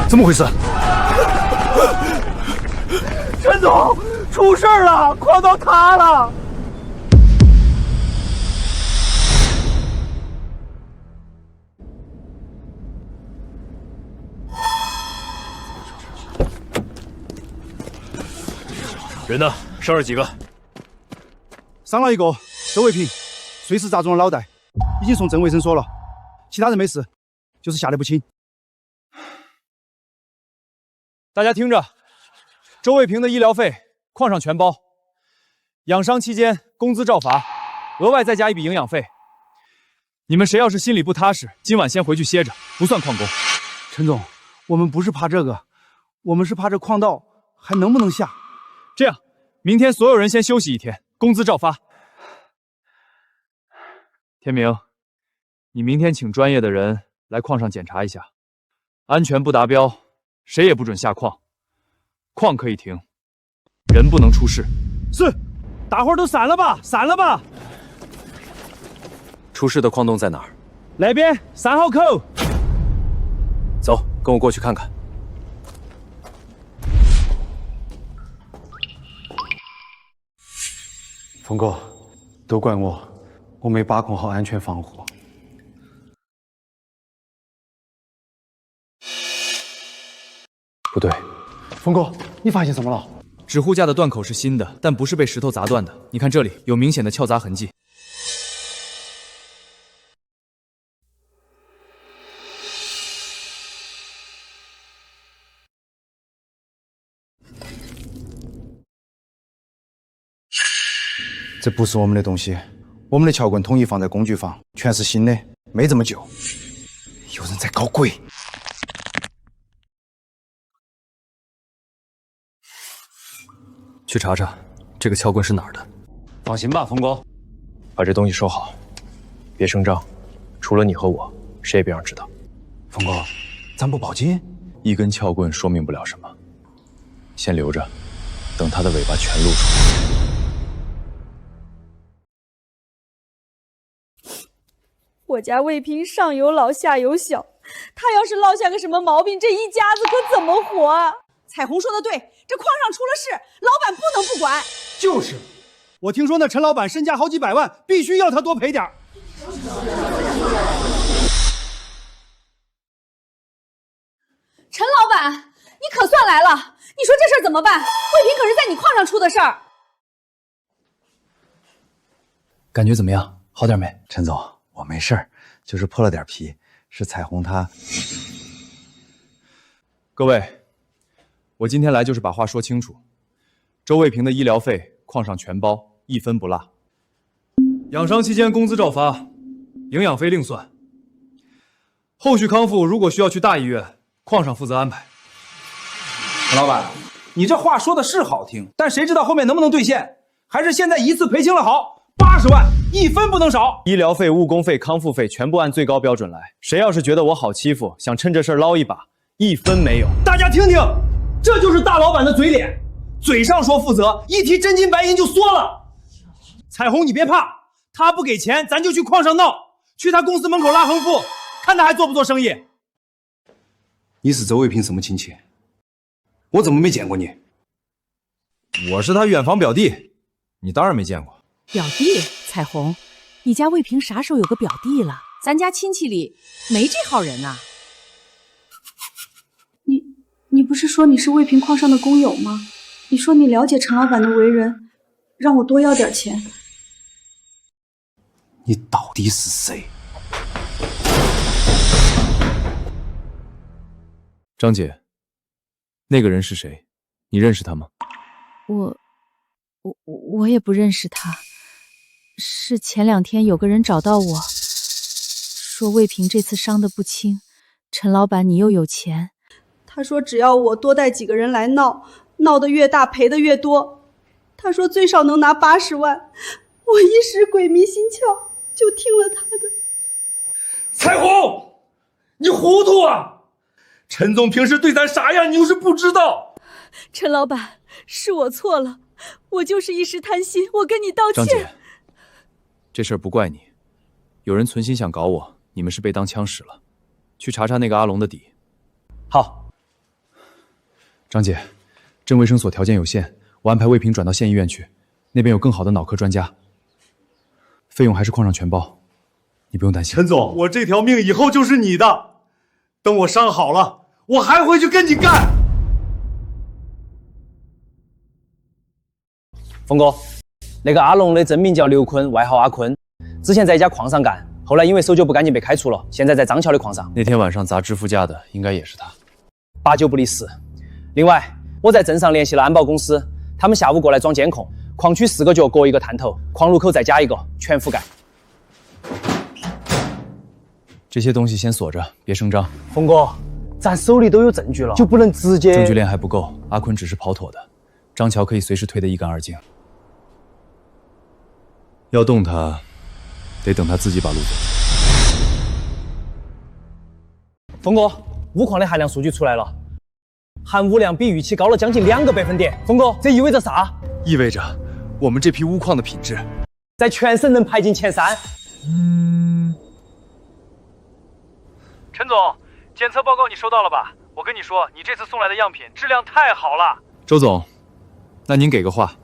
怎么回事？陈总，出事了，矿道塌了！人呢？伤了几个？伤了一个，周卫平，碎石砸中了脑袋，已经送镇卫生所了。其他人没事，就是吓得不轻。大家听着，周卫平的医疗费矿上全包，养伤期间工资照发，额外再加一笔营养费。你们谁要是心里不踏实，今晚先回去歇着，不算旷工。陈总，我们不是怕这个，我们是怕这矿道还能不能下。这样，明天所有人先休息一天，工资照发。天明，你明天请专业的人来矿上检查一下，安全不达标，谁也不准下矿。矿可以停，人不能出事。是，大伙儿都散了吧，散了吧。出事的矿洞在哪儿？那边3号口。走，跟我过去看看。峰哥，都怪我没把控好安全防护。不对，峰哥，你发现什么了？纸护架的断口是新的，但不是被石头砸断的。你看这里有明显的撬砸痕迹。这不是我们的东西，我们的撬棍统一放在工具房，全是新的，没这么旧。有人在搞鬼。去查查这个撬棍是哪儿的。放心吧，峰哥，把这东西收好，别声张，除了你和我，谁也别让知道。峰哥，咱不报警？一根撬棍说明不了什么，先留着，等它的尾巴全露出来。我家卫平上有老下有小，他要是落下个什么毛病，这一家子可怎么活啊？彩虹说的对，这矿上出了事，老板不能不管。就是，我听说那陈老板身价好几百万，必须要他多赔点儿。陈老板，你可算来了！你说这事儿怎么办？卫平可是在你矿上出的事儿。感觉怎么样？好点没？陈总，我没事儿，就是破了点皮。是彩虹她。各位，我今天来就是把话说清楚。周卫平的医疗费矿上全包，1分不落。养伤期间工资照发，营养费另算。后续康复如果需要去大医院，矿上负责安排。陈老板，你这话说的是好听，但谁知道后面能不能兑现？还是现在一次赔清了好，80万，1分不能少。医疗费、误工费、康复费全部按最高标准来。谁要是觉得我好欺负，想趁这事儿捞一把，1分没有。大家听听，这就是大老板的嘴脸，嘴上说负责，一提真金白银就缩了。彩虹，你别怕，他不给钱，咱就去矿上闹，去他公司门口拉横幅，看他还做不做生意。你是周卫平什么亲戚？我怎么没见过你？我是他远房表弟，你当然没见过。表弟，彩虹，你家卫平啥时候有个表弟了？咱家亲戚里没这号人呐。你不是说你是卫平矿上的工友吗？你说你了解陈老板的为人，让我多要点钱。你到底是谁？张姐，那个人是谁？你认识他吗？我也不认识他，是前2天有个人找到我，说卫平这次伤得不轻，陈老板你又有钱。他说只要我多带几个人来闹，闹得越大赔得越多。他说最少能拿80万，我一时鬼迷心窍，就听了他的。彩虹，你糊涂啊！陈总平时对咱啥样，你又是不知道。陈老板，是我错了，我就是一时贪心，我跟你道歉。张姐，这事儿不怪你，有人存心想搞我，你们是被当枪使了。去查查那个阿龙的底。好，张姐，镇卫生所条件有限，我安排魏平转到县医院去，那边有更好的脑科专家，费用还是矿上全包，你不用担心。陈总，我这条命以后就是你的，等我伤好了，我还会去跟你干。峰哥，那个阿龙的真名叫刘坤，外号阿坤，之前在一家矿上干，后来因为守旧不干净被开除了，现在在张桥的矿上。那天晚上砸支付架的应该也是他，8九不离10。另外，我在镇上联系了安保公司，他们下午过来装监控，矿区4个角各一个探头，矿路口再加一个，全覆盖。这些东西先锁着，别声张。峰哥，咱手里都有证据了，就不能直接……证据链还不够，阿坤只是跑妥的，张桥可以随时推得一干二净。要动他，得等他自己把路走。峰哥，钨矿的含量数据出来了。含钨量比预期高了将近2个百分点。峰哥，这意味着啥？意味着我们这批钨矿的品质在全省能排进前3。陈总，检测报告你收到了吧？我跟你说，你这次送来的样品质量太好了。周总，那您给个话。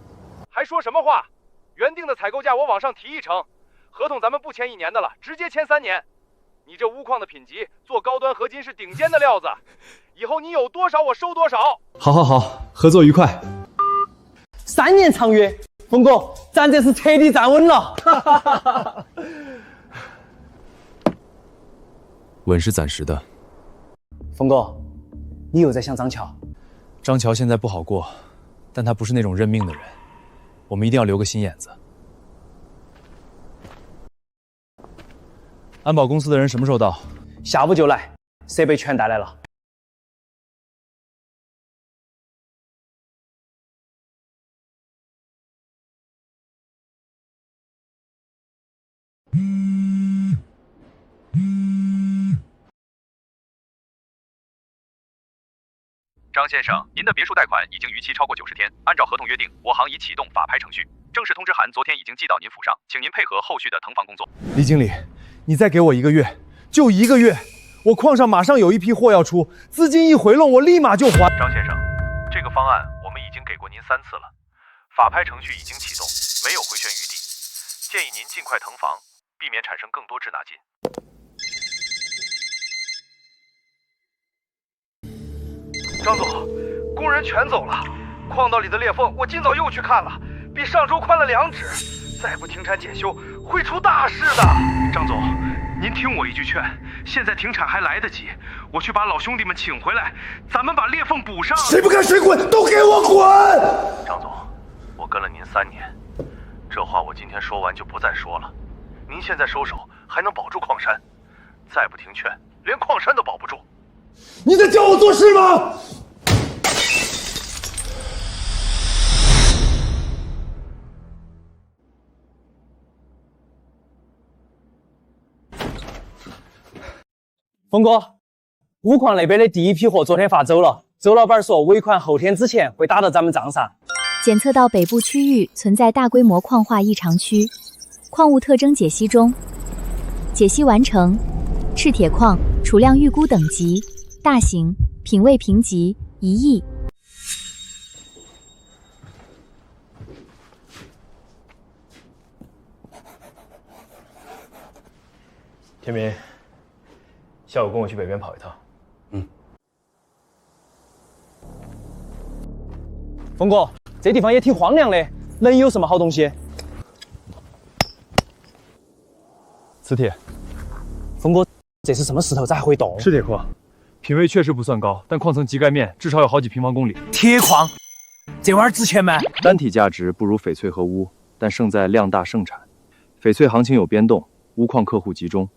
还说什么话？原定的采购价我往上提1成，合同咱们不签1年的了，直接签3年。你这钨矿的品级，做高端合金是顶尖的料子，以后你有多少我收多少。好，合作愉快。3年长约，峰哥，咱这是彻底站稳了。稳是暂时的。峰哥，你又在想张桥？张桥现在不好过，但他不是那种认命的人，我们一定要留个心眼子。安保公司的人什么时候到？下午就来，设备全带来了。张先生，您的别墅贷款已经逾期超过90天，按照合同约定，我行已启动法拍程序，正式通知函昨天已经寄到您府上，请您配合后续的腾房工作。李经理，你再给我1个月，就1个月，我矿上马上有一批货要出，资金一回笼，我立马就还。张先生，这个方案我们已经给过您3次了，法拍程序已经启动，没有回旋余地，建议您尽快腾房，避免产生更多滞纳金。张总，工人全走了，矿道里的裂缝我今早又去看了，比上周宽了2指，再不停产检修会出大事的。张总，您听我一句劝，现在停产还来得及，我去把老兄弟们请回来，咱们把裂缝补上。谁不干谁滚，都给我滚！张总，我跟了您3年，这话我今天说完就不再说了。您现在收手还能保住矿山，再不停劝，连矿山都保不住。你在教我做事吗？峰哥，钨矿那边的第1批货昨天发走了，周老板说尾款后天之前会打到咱们账上。检测到北部区域存在大规模矿化异常区，矿物特征解析中，解析完成。赤铁矿，储量预估等级大型，品位评级1亿。天明，下午跟我去北边跑一趟。峰哥，这地方也挺荒凉的，能有什么好东西？磁铁。峰哥，这是什么石头？咋还会动？赤铁矿，品位确实不算高，但矿层基盖面至少有好几平方公里。铁矿，这玩意儿值钱吗？单体价值不如翡翠和钨，但胜在量大盛产。翡翠行情有变动，钨矿客户集中。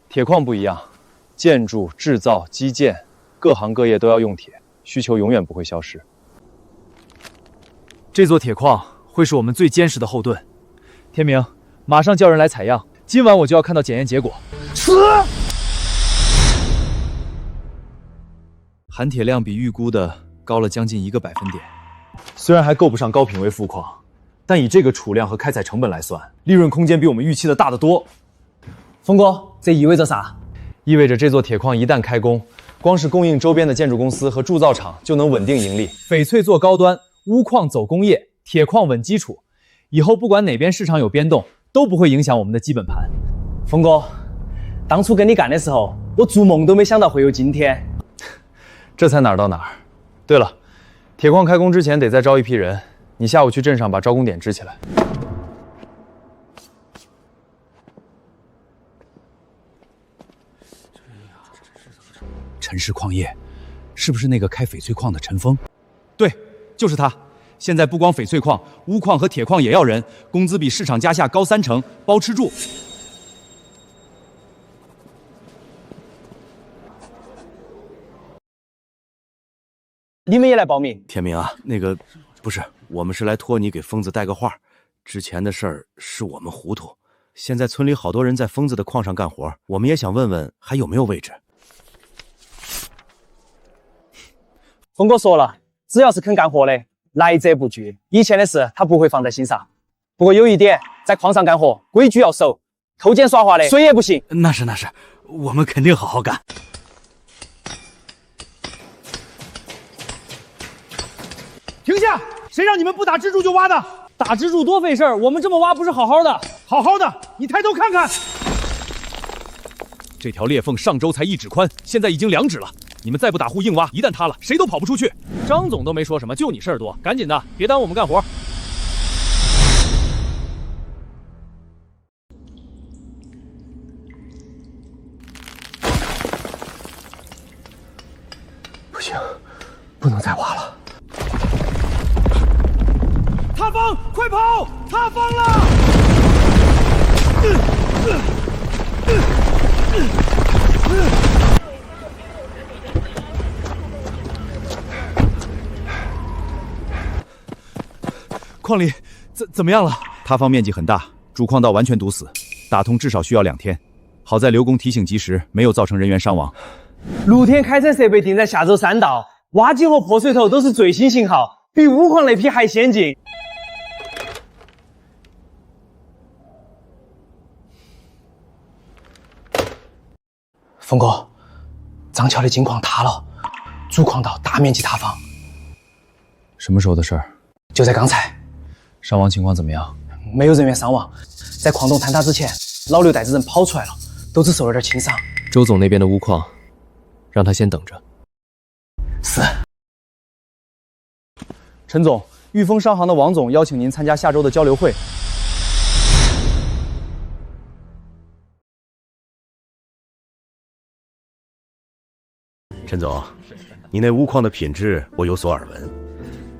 铁矿不一样，建筑、制造、基建，各行各业都要用铁，需求永远不会消失。这座铁矿会是我们最坚实的后盾。天明，马上叫人来采样，今晚我就要看到检验结果。含铁量比预估的高了将近1个百分点，虽然还够不上高品位钨矿，但以这个储量和开采成本来算，利润空间比我们预期的大得多。峰哥，这意味着啥？意味着这座铁矿一旦开工，光是供应周边的建筑公司和铸造厂就能稳定盈利。翡翠做高端，钨矿走工业，铁矿稳基础。以后不管哪边市场有变动，都不会影响我们的基本盘。峰哥，当初跟你干的时候，我做梦都没想到会有今天。这才哪儿到哪儿。对了，铁矿开工之前得再招一批人，你下午去镇上把招工点支起来。陈氏矿业，是不是那个开翡翠矿的陈峰？对，就是他。现在不光翡翠矿、钨矿和铁矿也要人，工资比市场价下高3成，包吃住。你们也来报名？天明啊，那个不是，我们是来托你给疯子带个话。之前的事儿是我们糊涂，现在村里好多人在疯子的矿上干活，我们也想问问还有没有位置。峰哥说了，只要是肯干活的，来者不拒。以前的事他不会放在心上。不过有一点，在矿上干活，规矩要守，偷奸耍滑的谁也不行。那是，我们肯定好好干。停下！谁让你们不打支柱就挖的？打支柱多费事儿，我们这么挖不是好好的？好好的，你抬头看看。这条裂缝上周才1指宽，现在已经2指了。你们再不打护硬挖，一旦塌了，谁都跑不出去。张总都没说什么，就你事儿多，赶紧的，别耽误我们干活。不行，不能再挖了。塌方，快跑！塌方了！矿里怎么样了？塌方面积很大，主矿道完全堵死，打通至少需要2天。好在刘工提醒及时，没有造成人员伤亡。露天开采设备定在下周3到，挖井和破水头都是最新型号，比钨矿那批还先进。峰哥，张桥的井矿塌了，主矿道大面积塌方。什么时候的事儿？就在刚才。伤亡情况怎么样？没有人员伤亡，在矿洞坍塌之前，老刘带着人跑出来了，都只受了点轻伤。周总那边的钨矿，让他先等着。是。陈总，裕丰商行的王总邀请您参加下周的交流会。陈总，你那钨矿的品质我有所耳闻，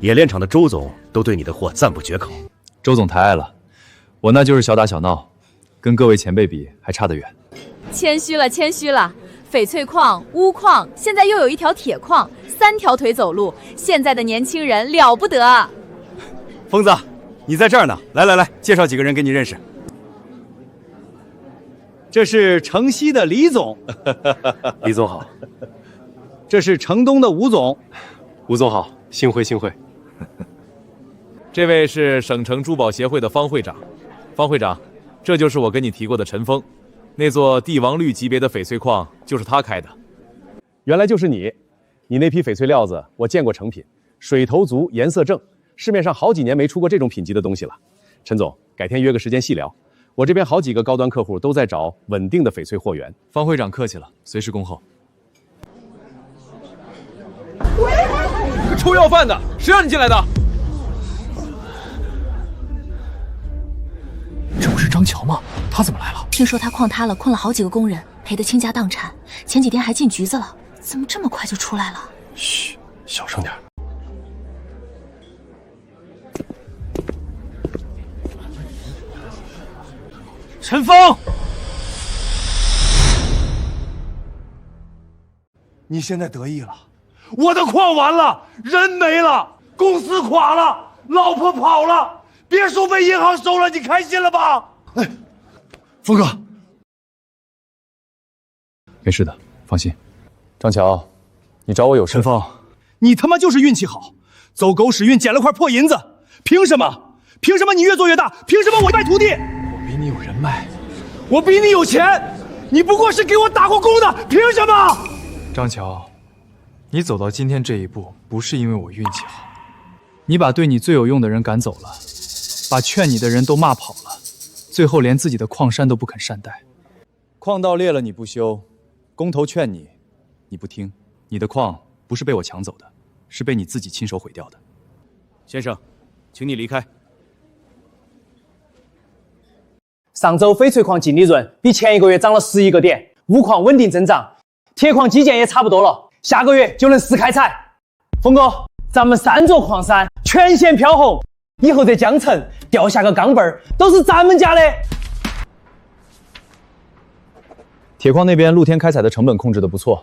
冶炼厂的周总都对你的货赞不绝口。周总抬爱了，我那就是小打小闹，跟各位前辈比还差得远。谦虚了，谦虚了。翡翠矿、钨矿，现在又有一条铁矿，3条腿走路，现在的年轻人了不得。疯子，你在这儿呢，来，介绍几个人给你认识。这是城西的李总，李总好。这是城东的吴总，吴总好，幸会。这位是省城珠宝协会的方会长，方会长，这就是我跟你提过的陈峰，那座帝王绿级别的翡翠矿就是他开的。原来就是你，你那批翡翠料子我见过成品，水头足，颜色正，市面上好几年没出过这种品级的东西了。陈总，改天约个时间细聊。我这边好几个高端客户都在找稳定的翡翠货源。方会长客气了，随时恭候。个臭要饭的，谁让你进来的？这不是张乔吗？他怎么来了？听说他矿塌了，困了好几个工人，赔得倾家荡产。前几天还进局子了，怎么这么快就出来了？嘘，小声点。陈峰，你现在得意了？我的矿完了，人没了，公司垮了，老婆跑了，别墅被银行收了，你开心了吧？哎，峰哥，没事的，放心。张乔，你找我有事？陈峰，你他妈就是运气好，走狗屎运捡了块破银子，凭什么？凭什么你越做越大？凭什么我卖徒弟？我比你有人脉，我比你有钱，你不过是给我打过工的，凭什么？张乔，你走到今天这一步，不是因为我运气好，你把对你最有用的人赶走了，把劝你的人都骂跑了，最后连自己的矿山都不肯善待。矿道裂了你不修，工头劝你，你不听。你的矿不是被我抢走的，是被你自己亲手毁掉的。先生，请你离开。上周翡翠矿净利润比前一个月涨了11个点，钨矿稳定增长，铁矿基建也差不多了，下个月就能试开采。峰哥，咱们3座矿山全线飘红，以后在江城掉下个钢镚儿都是咱们家的。铁矿那边露天开采的成本控制的不错，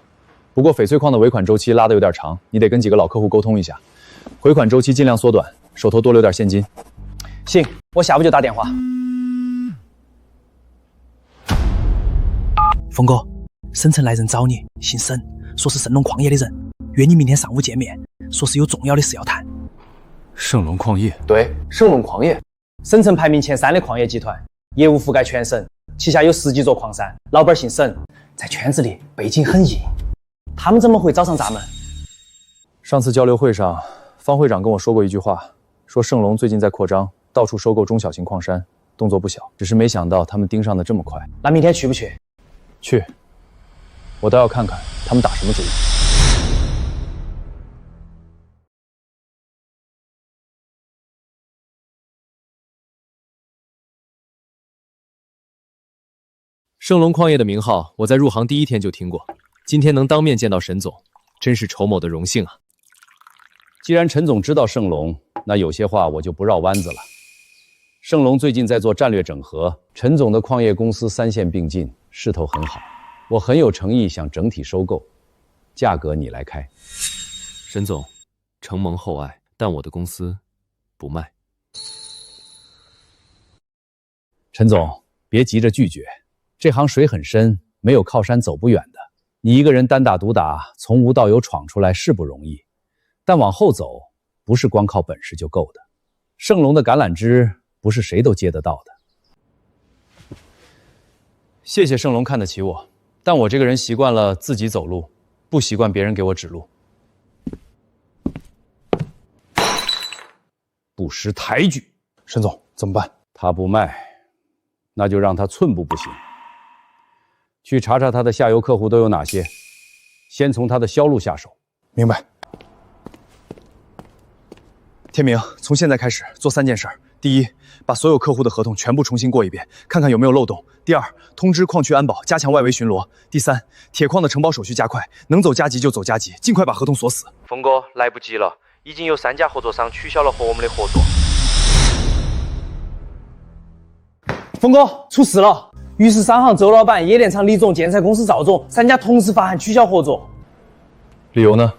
不过翡翠矿的尾款周期拉得有点长，你得跟几个老客户沟通一下，回款周期尽量缩短，手头多留点现金。行，我下午就打电话。峰哥，省城来人找你，姓沈，说是盛隆矿业的人，约你明天上午见面，说是有重要的事要谈。盛隆矿业？对，盛隆矿业，省城排名前3的矿业集团，业务覆盖全省，旗下有10几座矿山，老板姓沈，在圈子里背景很硬。他们怎么会找上咱们？上次交流会上，方会长跟我说过一句话，说盛隆最近在扩张，到处收购中小型矿山，动作不小，只是没想到他们盯上的这么快。那明天去不去？去，我倒要看看他们打什么主意。盛隆矿业的名号，我在入行第1天就听过，今天能当面见到沈总，真是筹某的荣幸啊。既然陈总知道盛隆，那有些话我就不绕弯子了。盛隆最近在做战略整合，陈总的矿业公司3线并进，势头很好。我很有诚意想整体收购，价格你来开。沈总，承蒙厚爱，但我的公司不卖。陈总，别急着拒绝，这行水很深，没有靠山走不远的。你一个人单打独打，从无到有闯出来是不容易，但往后走，不是光靠本事就够的。盛隆的橄榄枝不是谁都接得到的。谢谢盛隆看得起我，但我这个人习惯了自己走路，不习惯别人给我指路。不识抬举。沈总，怎么办？他不卖，那就让他寸步不行。去查查他的下游客户都有哪些，先从他的销路下手。明白。天明，从现在开始做3件事：第一，把所有客户的合同全部重新过一遍，看看有没有漏洞；第二，通知矿区安保，加强外围巡逻；第三，铁矿的承包手续加快，能走加急就走加急，尽快把合同锁死。峰哥，来不及了，已经有3家合作商取消了和我们的合作。峰哥，出事了！玉石商行周老板、冶炼厂李总、建材公司赵总3家同时发函取消合作。理由呢？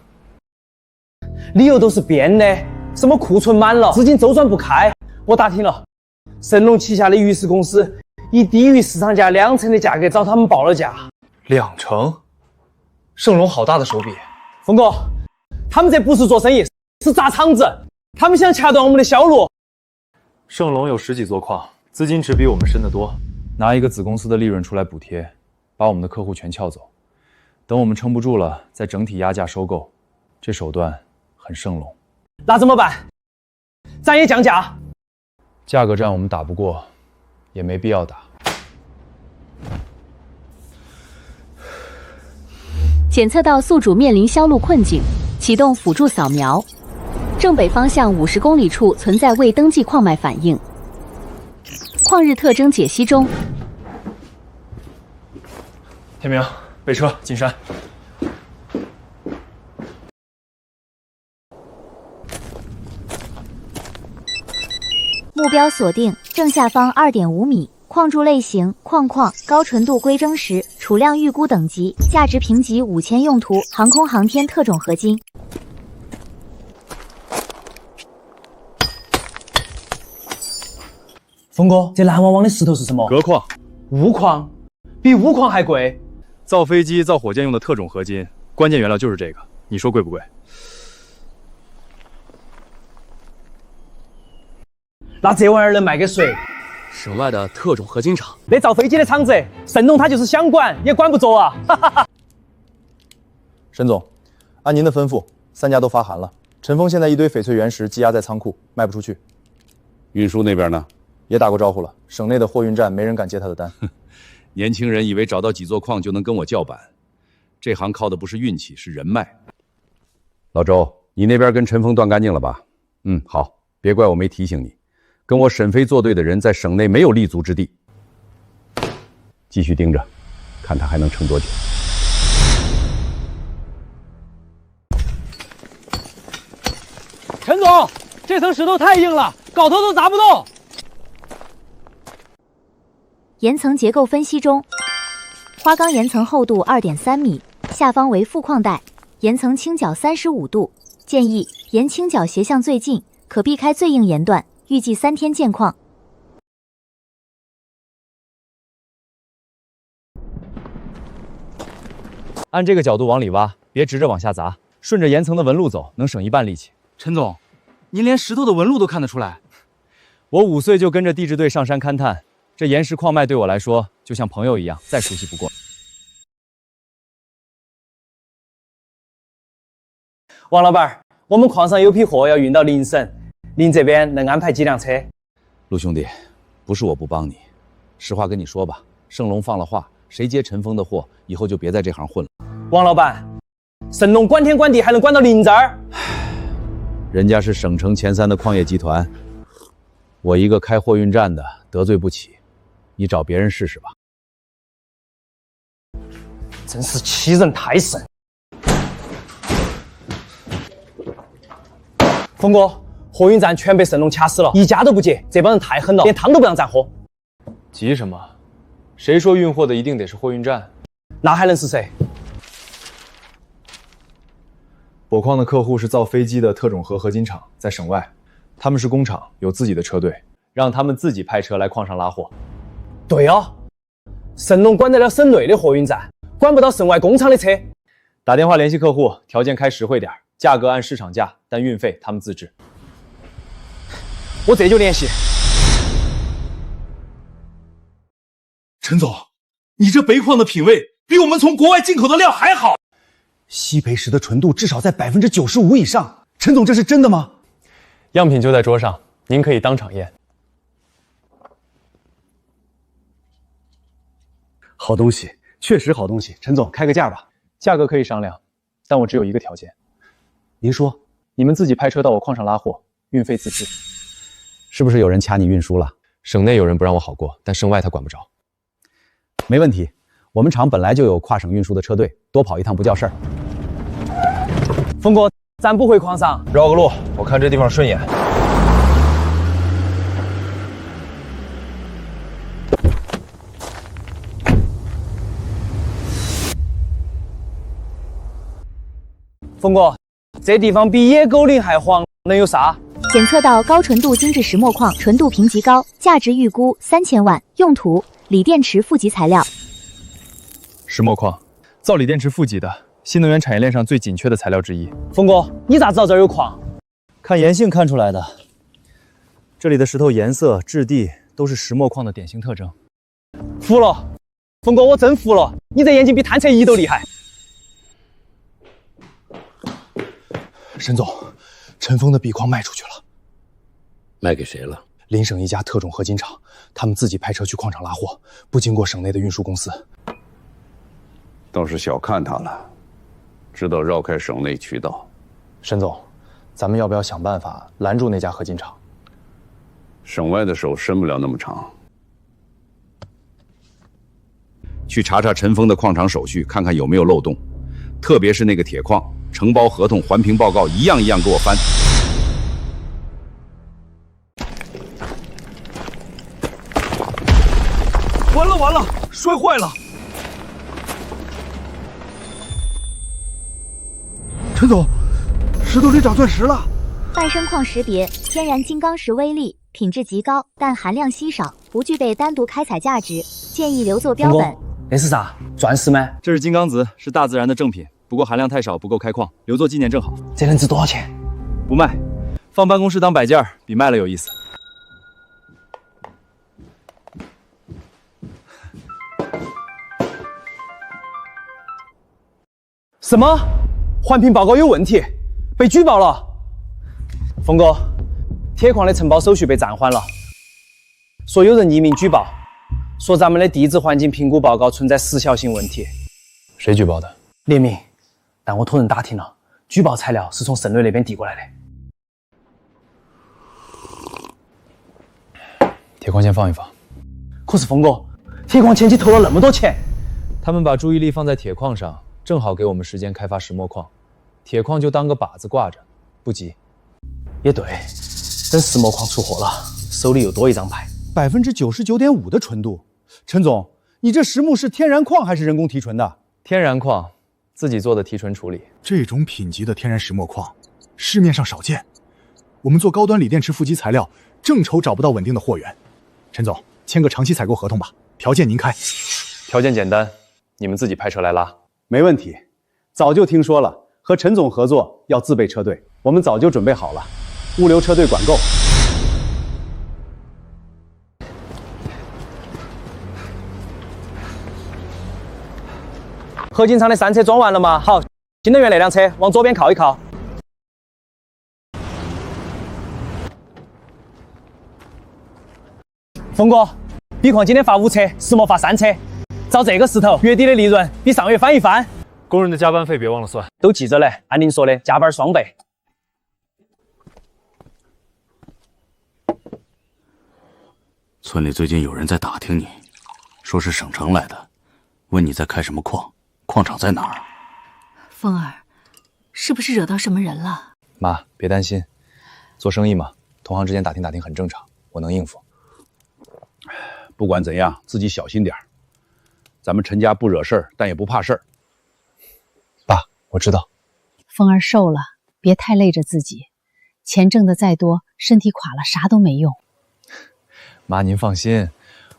理由都是编的，什么库存满了，资金周转不开。我打听了，盛隆旗下的玉石公司以低于市场价2成的价格找他们报了价。2成？盛隆好大的手笔。峰哥，他们这不是做生意，是砸场子，他们想掐断我们的销路。盛隆有10几座矿，资金池比我们深得多，拿一个子公司的利润出来补贴，把我们的客户全撬走，等我们撑不住了，再整体压价收购，这手段很盛隆。那怎么办？咱也降价。价格战我们打不过，也没必要打。检测到宿主面临销路困境，启动辅助扫描。正北方向50公里处存在未登记矿脉反应。旷日特征解析中。天明，备车进山。目标锁定正下方2.5米。矿柱类型：矿，高纯度硅蒸石，储量预估等级，价值评级5000，用途：航空航天特种合金。峰哥，这蓝汪汪的石头是什么？镉矿。钨矿，比钨矿还贵。造飞机、造火箭用的特种合金，关键原料就是这个。你说贵不贵？那这玩意儿能卖给谁？省外的特种合金厂。那造飞机的厂子，盛隆他就是想管也管不着啊！沈总，按您的吩咐，3家都发函了。陈峰现在一堆翡翠原石积压在仓库，卖不出去。运输那边呢？也打过招呼了，省内的货运站没人敢接他的单。年轻人以为找到几座矿就能跟我叫板，这行靠的不是运气，是人脉。老周，你那边跟陈峰断干净了吧？好，别怪我没提醒你，跟我沈飞作对的人在省内没有立足之地。继续盯着，看他还能撑多久。陈总，这层石头太硬了，镐头都砸不动。岩层结构分析中，花岗岩层厚度2.3米，下方为富矿带，岩层倾角35度，建议沿倾角斜向最近，可避开最硬岩段，预计3天建矿。按这个角度往里挖，别直着往下砸，顺着岩层的纹路走，能省1半力气。陈总，您连石头的纹路都看得出来？我5岁就跟着地质队上山勘探，这岩石矿脉对我来说就像朋友一样，再熟悉不过。王老板，我们矿上有批货要运到邻省，您这边能安排几辆车？陆兄弟，不是我不帮你，实话跟你说吧，盛隆放了话，谁接陈峰的货，以后就别在这行混了。王老板，盛隆管天管地，还能管到您这儿？人家是省城前3的矿业集团，我一个开货运站的得罪不起，你找别人试试吧。真是欺人太甚！峰哥，货运站全被盛隆卡死了，一家都不接，这帮人太狠了，连汤都不让咱喝。急什么？谁说运货的一定得是货运站？那还能是谁？博矿的客户是造飞机的特种核合金厂，在省外，他们是工厂，有自己的车队，让他们自己派车来矿上拉货。对哦，盛隆管得了省内的货运站，管不到省外工厂的车。打电话联系客户，条件开实惠点，价格按市场价，但运费他们自制。我这就联系。陈总，你这北矿的品味比我们从国外进口的料还好。西北石的纯度至少在95%以上。陈总，这是真的吗？样品就在桌上，您可以当场验。好东西，确实好东西。陈总，开个价吧。价格可以商量，但我只有一个条件。您说，你们自己派车到我矿上拉货，运费自制。是不是有人掐你运输了？省内有人不让我好过，但省外他管不着。没问题，我们厂本来就有跨省运输的车队，多跑一趟不叫事儿。峰哥，咱不回矿上，绕个路，我看这地方顺眼。峰哥，这地方比野狗岭还黄，能有啥？检测到高纯度精致石墨矿，纯度评级高，价值预估3000万，用途锂电池负极材料。石墨矿，造锂电池负极的，新能源产业链上最紧缺的材料之一。峰哥，你咋知道这儿有矿？看岩性看出来的。这里的石头颜色、质地都是石墨矿的典型特征。服了，峰哥，我真服了，你这眼睛比探测仪都厉害。沈总，陈峰的笔矿卖出去了。卖给谁了？邻省一家特种合金厂，他们自己派车去矿场拉货，不经过省内的运输公司。倒是小看他了，知道绕开省内渠道。沈总，咱们要不要想办法拦住那家合金厂？省外的手伸不了那么长。去查查陈峰的矿场手续，看看有没有漏洞，特别是那个铁矿，承包合同、环评报告一样一样给我翻。完了，摔坏了！陈总，石头里长钻石了。半生矿识别，天然金刚石微粒，品质极高，但含量稀少，不具备单独开采价值，建议留作标本。那是啥？钻石吗？这是金刚子，是大自然的正品，不过含量太少，不够开矿，留作纪念正好。这能值多少钱？不卖，放办公室当摆件，比卖了有意思。什么？环评报告有问题，被举报了。峰哥，铁矿的承包手续被暂缓了，说有人匿名举报，说咱们的地质环境评估报告存在时效性问题。谁举报的？列明，但我托人打听了，举报材料是从盛磊那边递过来的。铁矿先放一放。可是峰哥，铁矿前期投了那么多钱，他们把注意力放在铁矿上，正好给我们时间开发石墨矿，铁矿就当个靶子挂着，不急。也对，等石墨矿出货了，手里又多一张牌。99.5%的纯度，陈总，你这石木是天然矿还是人工提纯的？天然矿，自己做的提纯处理。这种品级的天然石墨矿，市面上少见。我们做高端锂电池负极材料，正愁找不到稳定的货源。陈总，签个长期采购合同吧，条件您开。条件简单，你们自己派车来拉。没问题，早就听说了，和陈总合作要自备车队，我们早就准备好了，物流车队管够。合金厂的3车装完了吗？好，新能源那辆车往左边靠一靠。峰哥，B矿今天发5车，石墨发3车，照这个势头，月底的利润比上月翻一番。工人的加班费别忘了算。都记着嘞，按您说的，加班双倍。村里最近有人在打听你，说是省城来的，问你在开什么矿，矿场在哪儿？风儿，是不是惹到什么人了？妈，别担心，做生意嘛，同行之间打听打听很正常，我能应付。不管怎样，自己小心点儿。咱们陈家不惹事儿，但也不怕事儿。爸，我知道。风儿瘦了，别太累着自己，钱挣得再多，身体垮了啥都没用。妈，您放心，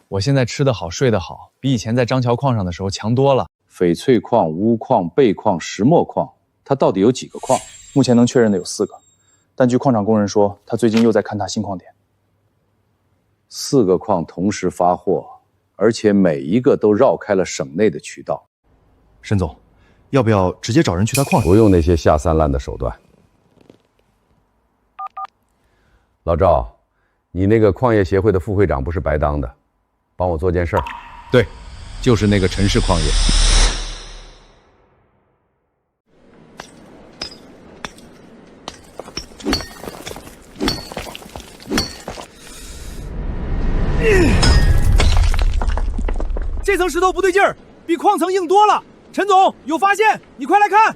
我现在吃得好，睡得好，比以前在张桥矿上的时候强多了。翡翠矿、钨矿、钡矿、石墨矿，它到底有几个矿？目前能确认的有4个，但据矿场工人说，他最近又在勘探新矿点。 4个矿同时发货，而且每一个都绕开了省内的渠道。沈总，要不要直接找人去他矿上？不用那些下三滥的手段。老赵，你那个矿业协会的副会长不是白当的，帮我做件事儿。对，就是那个陈氏矿业。这层石头不对劲儿，比矿层硬多了。陈总有发现，你快来看！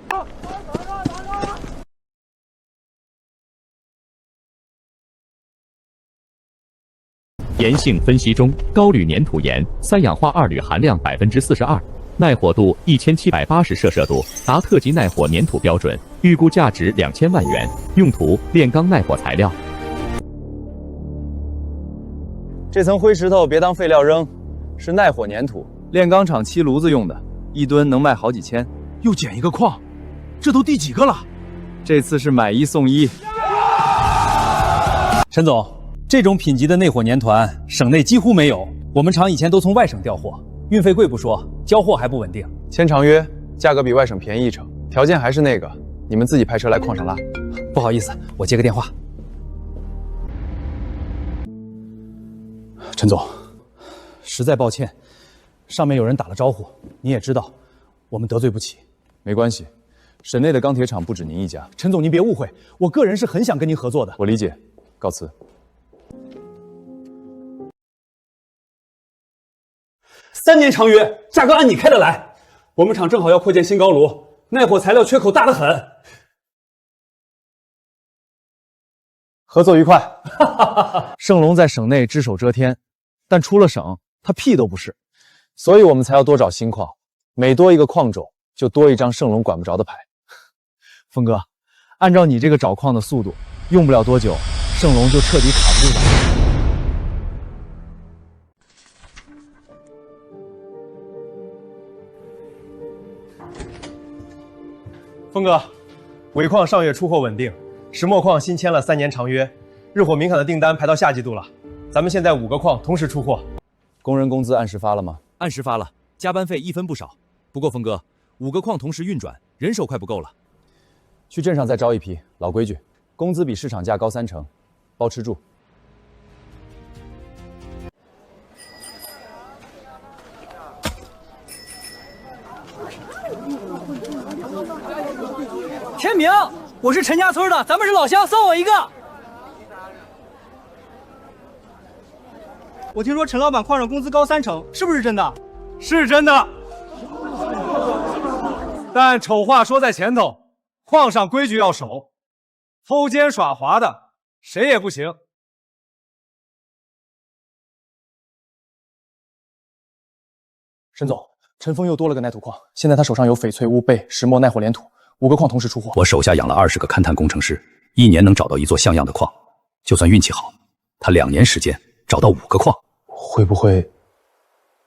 岩性分析中，高铝粘土岩三氧化二铝含量42%，耐火度1780摄氏度，达特级耐火粘土标准，预估价值2000万元，用途炼钢耐火材料。这层灰石头别当废料扔，是耐火粘土，炼钢厂漆炉子用的，1吨能卖好几千。又捡一个矿，这都第几个了？这次是买1送1。陈总，这种品级的内火粘团，省内几乎没有。我们厂以前都从外省调货，运费贵不说，交货还不稳定。签长约，价格比外省便宜1成，条件还是那个，你们自己派车来矿上拉。不好意思，我接个电话。陈总，实在抱歉，上面有人打了招呼，你也知道，我们得罪不起。没关系，省内的钢铁厂不止您一家。陈总，您别误会，我个人是很想跟您合作的。我理解，告辞。3年长约，价格按你开的来。我们厂正好要扩建新高炉，耐火材料缺口大得很。合作愉快。盛隆在省内只手遮天，但出了省，他屁都不是。所以我们才要多找新矿，每多一个矿种，就多一张盛隆管不着的牌。峰哥，按照你这个找矿的速度，用不了多久，盛隆就彻底卡不住了。峰哥，尾矿上月出货稳定，石墨矿新签了3年长约，日火敏感的订单排到下季度了。咱们现在5个矿同时出货。工人工资按时发了吗？按时发了，加班费1分不少。不过峰哥，5个矿同时运转，人手快不够了。去镇上再招一批，老规矩，工资比市场价高30%，包吃住。天明，我是陈家村的，咱们是老乡，送我一个。我听说陈老板矿上工资高30%，是不是真的？是真的。但丑话说在前头，矿上规矩要守，偷奸耍滑的谁也不行。沈总，陈峰又多了个耐土矿，现在他手上有翡翠、钨、钡、石墨、耐火、连土5个矿同时出货。我手下养了20个勘探工程师，1年能找到一座像样的矿，就算运气好，他2年时间找到5个矿。会不会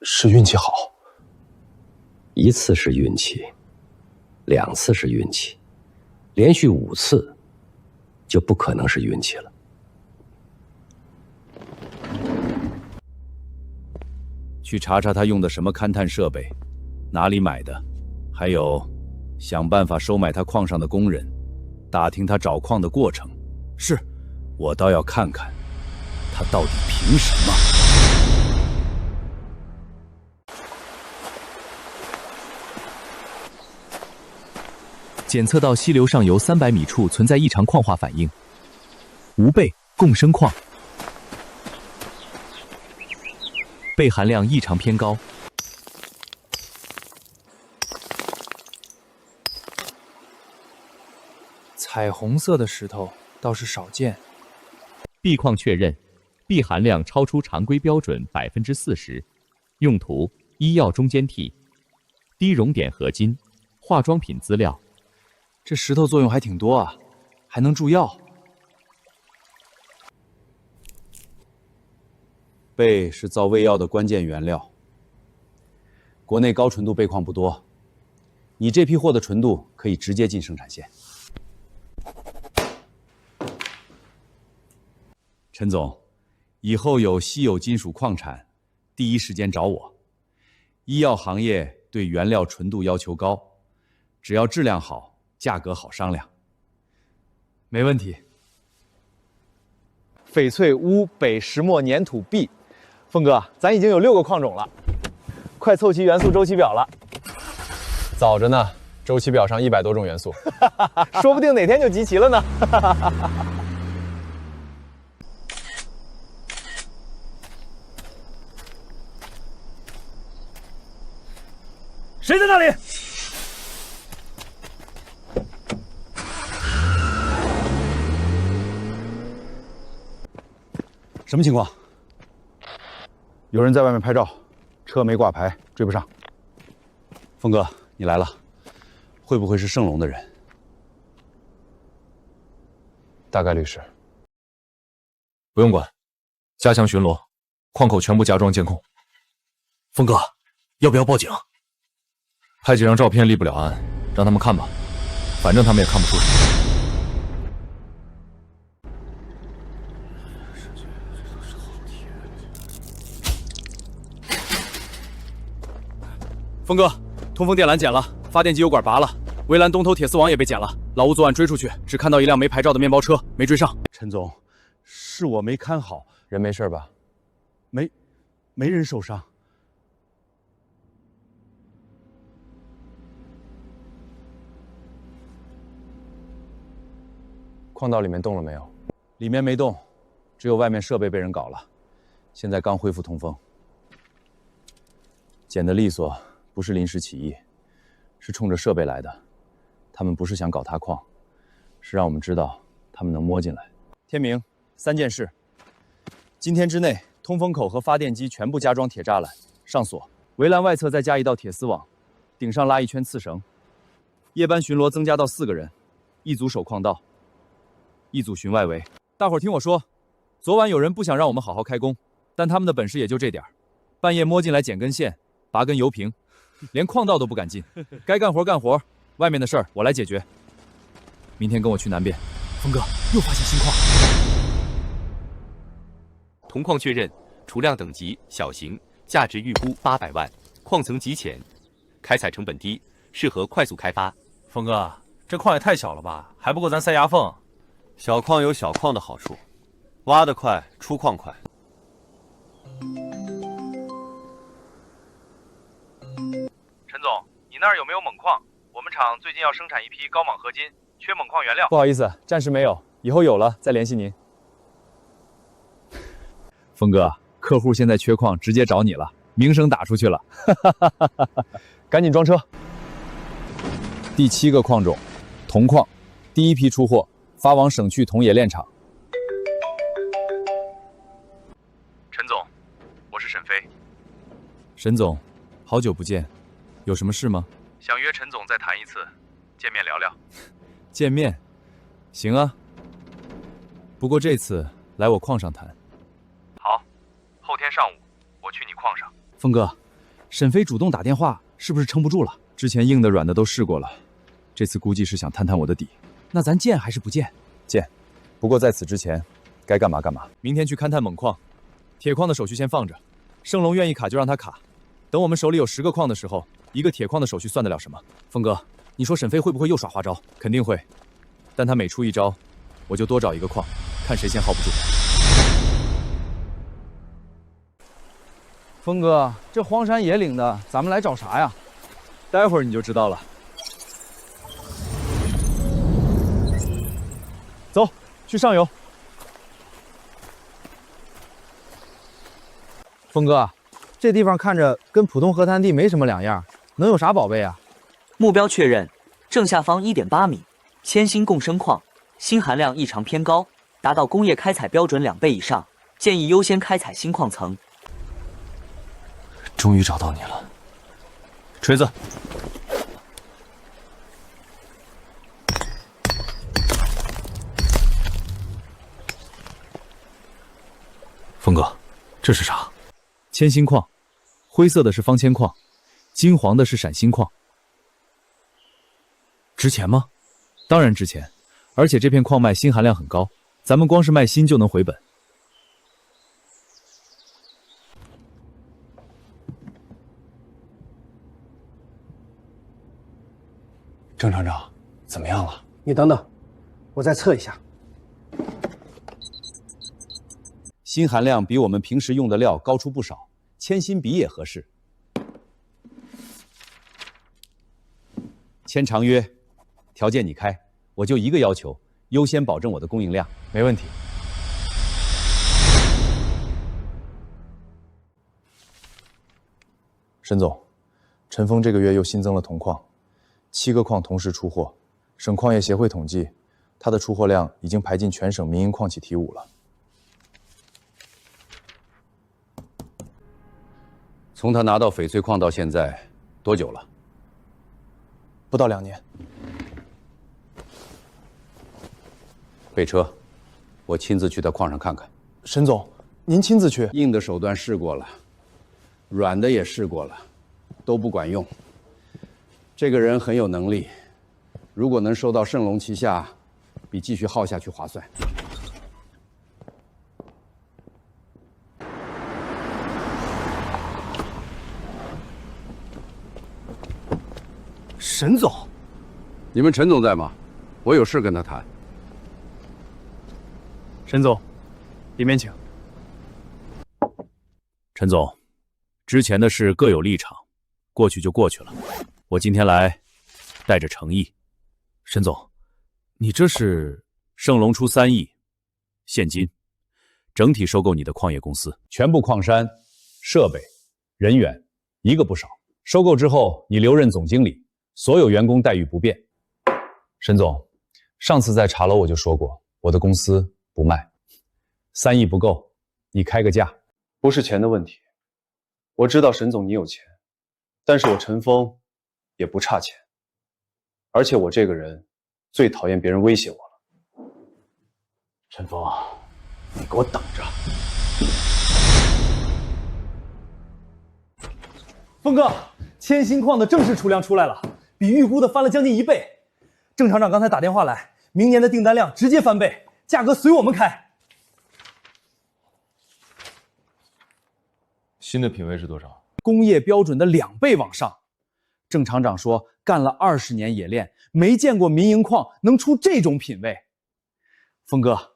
是运气好？1次是运气，2次是运气，连续5次就不可能是运气了。去查查他用的什么勘探设备，哪里买的，还有想办法收买他矿上的工人，打听他找矿的过程。是，我倒要看看他到底凭什么。检测到溪流上游300米处存在异常矿化反应，钨钡共生矿，钡含量异常偏高。彩虹色的石头倒是少见。铋矿确认，铋含量超出常规标准40%，用途医药中间体，低熔点合金，化妆品资料。这石头作用还挺多啊，还能注药。钡是造胃药的关键原料，国内高纯度钡矿不多，你这批货的纯度可以直接进生产线。陈总，以后有稀有金属矿产，第一时间找我。医药行业对原料纯度要求高，只要质量好，价格好商量。没问题。翡翠、钨、钡、石墨、粘土、铋，峰哥，咱已经有6个矿种了，快凑齐元素周期表了。早着呢，周期表上100多种元素，说不定哪天就集齐了呢。谁在那里？什么情况？有人在外面拍照，车没挂牌，追不上。峰哥，你来了，会不会是盛隆的人？大概率是。不用管，加强巡逻，矿口全部加装监控。峰哥，要不要报警？拍几张照片立不了案，让他们看吧，反正他们也看不出什么。峰哥，通风电缆剪了，发电机油管拔了，围栏东头铁丝网也被剪了。老吴昨晚追出去，只看到一辆没牌照的面包车，没追上。陈总，是我没看好，人没事吧？没人受伤。矿道里面动了没有？里面没动，只有外面设备被人搞了，现在刚恢复通风。剪得利索，不是临时起意，是冲着设备来的。他们不是想搞塌矿，是让我们知道他们能摸进来。天明，3件事：今天之内，通风口和发电机全部加装铁栅栏，上锁；围栏外侧再加一道铁丝网，顶上拉一圈刺绳。夜班巡逻增加到4个人，一组守矿道，一组巡外围。大伙儿听我说，昨晚有人不想让我们好好开工，但他们的本事也就这点儿，半夜摸进来剪根线，拔根油瓶，连矿道都不敢进。该干活干活，外面的事儿我来解决。明天跟我去南边。峰哥，又发现新矿。铜矿确认，储量等级小型，价值预估800万，矿层极浅，开采成本低，适合快速开发。峰哥，这矿也太小了吧，还不够咱塞牙缝。小矿有小矿的好处，挖得快，出矿快。陈总，你那儿有没有锰矿？我们厂最近要生产一批高锰合金，缺锰矿原料。不好意思，暂时没有，以后有了再联系您。峰哥，客户现在缺矿，直接找你了，名声打出去了。赶紧装车。第7个矿种，铜矿，第1批出货，发往省区铜冶炼厂。陈总，我是沈飞。沈总，好久不见，有什么事吗？想约陈总再谈一次，见面聊聊。见面，行啊。不过这次来我矿上谈。好，后天上午我去你矿上。峰哥，沈飞主动打电话，是不是撑不住了？之前硬的软的都试过了，这次估计是想探探我的底。那咱见还是不见？见。不过在此之前，该干嘛干嘛。明天去勘探锰矿，铁矿的手续先放着。盛隆愿意卡就让他卡。等我们手里有10个矿的时候，一个铁矿的手续算得了什么？峰哥，你说沈飞会不会又耍花招？肯定会。但他每出一招，我就多找一个矿，看谁先耗不住。峰哥，这荒山野岭的，咱们来找啥呀？待会儿你就知道了。走，去上游。峰哥，这地方看着跟普通河滩地没什么两样，能有啥宝贝啊？目标确认，正下方1.8米，铅锌共生矿，锌含量异常偏高，达到工业开采标准2倍以上，建议优先开采锌矿层。终于找到你了，锤子。峰哥，这是啥？铅锌矿，灰色的是方铅矿，金黄的是闪锌矿。值钱吗？当然值钱，而且这片矿脉锌含量很高，咱们光是卖锌就能回本。郑厂长，怎么样了？你等等，我再测一下。锌含量比我们平时用的料高出不少，铅锌比也合适。签长约，条件你开，我就一个要求，优先保证我的供应量。没问题。沈总，陈峰这个月又新增了铜矿，7个矿同时出货。省矿业协会统计，他的出货量已经排进全省民营矿企T5了。从他拿到翡翠矿到现在多久了？不到2年。备车，我亲自去他矿上看看。沈总，您亲自去？硬的手段试过了，软的也试过了，都不管用。这个人很有能力，如果能收到盛隆旗下，比继续耗下去划算。沈总，你们陈总在吗？我有事跟他谈。沈总，里面请。陈总，之前的事各有立场，过去就过去了。我今天来，带着诚意。沈总，你这是？盛隆出3亿现金，整体收购你的矿业公司，全部矿山、设备、人员，一个不少。收购之后，你留任总经理，所有员工待遇不变。沈总，上次在茶楼我就说过，我的公司不卖。3亿不够，你开个价。不是钱的问题，我知道沈总你有钱，但是我陈峰也不差钱，而且我这个人最讨厌别人威胁我了。陈峰，你给我等着！峰哥，铅锌矿的正式储量出来了，比预估的翻了将近1倍。郑厂长刚才打电话来，明年的订单量直接翻倍，价格随我们开。新的品位是多少？工业标准的2倍往上。郑厂长说，干了20年冶炼，没见过民营矿能出这种品位。峰哥，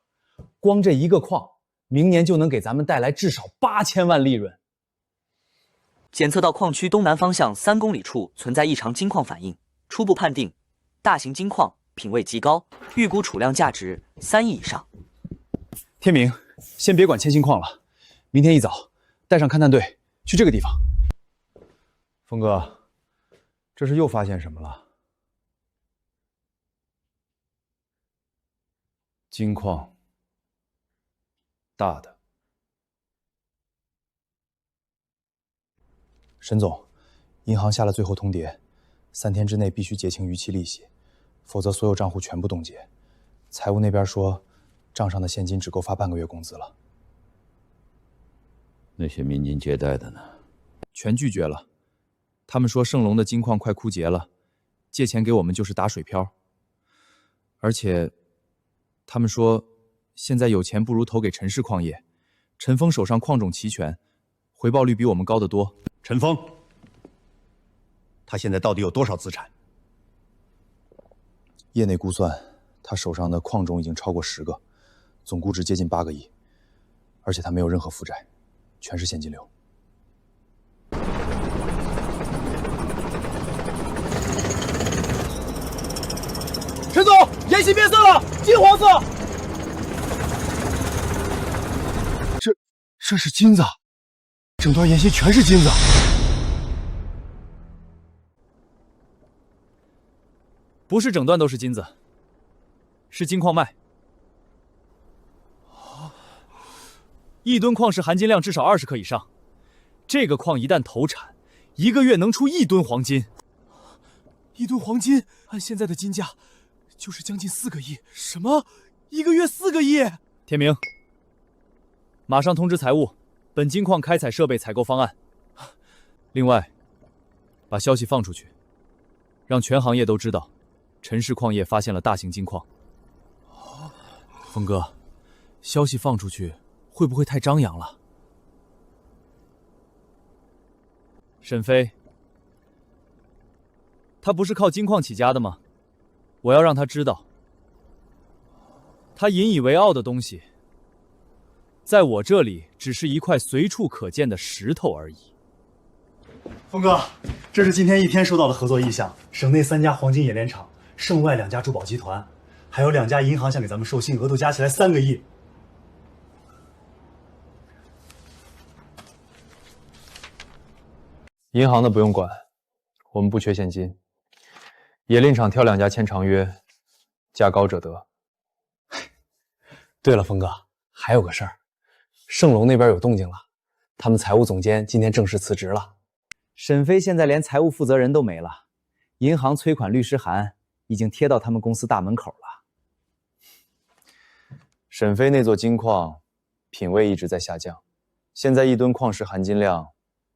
光这一个矿，明年就能给咱们带来至少8000万利润。检测到矿区东南方向3公里处存在异常金矿反应，初步判定大型金矿，品位极高，预估储量价值3亿以上。天明，先别管千星矿了，明天一早带上勘探队去这个地方。峰哥，这是又发现什么了？金矿，大的。沈总，银行下了最后通牒，3天之内必须结清逾期利息，否则所有账户全部冻结。财务那边说，账上的现金只够发半个月工资了。那些民间借贷的呢？全拒绝了。他们说盛隆的金矿快枯竭了，借钱给我们就是打水漂。而且，他们说现在有钱不如投给陈氏矿业，陈峰手上矿种齐全，回报率比我们高得多。陈峰，他现在到底有多少资产？业内估算，他手上的矿种已经超过10个，总估值接近8个亿，而且他没有任何负债，全是现金流。陈总，岩石变色了，金黄色。这是金子，整段岩石全是金子。不是整段都是金子，是金矿脉。1吨矿石含金量至少20克以上，这个矿一旦投产，1个月能出1吨黄金。1吨黄金，按现在的金价，就是将近4个亿。什么？1个月4个亿？天明，马上通知财务，本金矿开采设备采购方案。另外，把消息放出去，让全行业都知道，陈氏矿业发现了大型金矿。峰哥，消息放出去会不会太张扬了？沈飞，他不是靠金矿起家的吗？我要让他知道，他引以为傲的东西，在我这里只是一块随处可见的石头而已。峰哥，这是今天一天收到的合作意向，省内3家黄金冶炼厂，省外2家珠宝集团，还有2家银行想给咱们授信，额度加起来3个亿。银行的不用管，我们不缺现金。冶炼厂挑2家签长约，价高者得。对了，峰哥，还有个事儿，盛隆那边有动静了，他们财务总监今天正式辞职了。沈飞现在连财务负责人都没了，银行催款律师函已经贴到他们公司大门口了。沈飞那座金矿品位一直在下降，现在1吨矿石含金量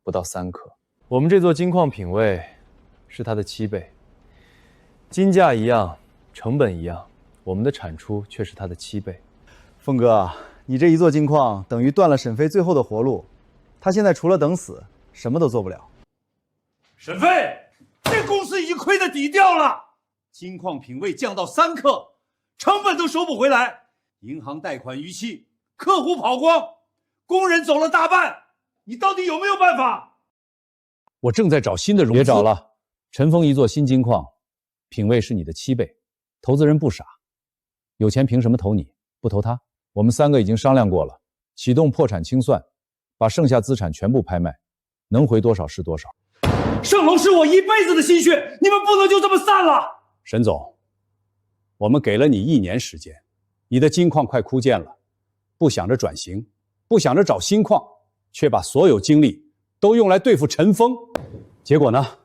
不到3克。我们这座金矿品位是它的7倍，金价一样，成本一样，我们的产出却是它的7倍。峰哥，你这一座金矿等于断了沈飞最后的活路，他现在除了等死，什么都做不了。沈飞，这公司已经亏得底掉了，金矿品位降到3克，成本都收不回来，银行贷款逾期，客户跑光，工人走了大半，你到底有没有办法？我正在找新的融资。别找了，陈峰一座新金矿，品位是你的7倍，投资人不傻，有钱凭什么投你，不投他？我们3个已经商量过了，启动破产清算，把剩下资产全部拍卖，能回多少是多少。盛隆是我一辈子的心血，你们不能就这么散了。沈总，我们给了你1年时间，你的金矿快枯竭了，不想着转型，不想着找新矿，却把所有精力都用来对付陈峰。结果呢？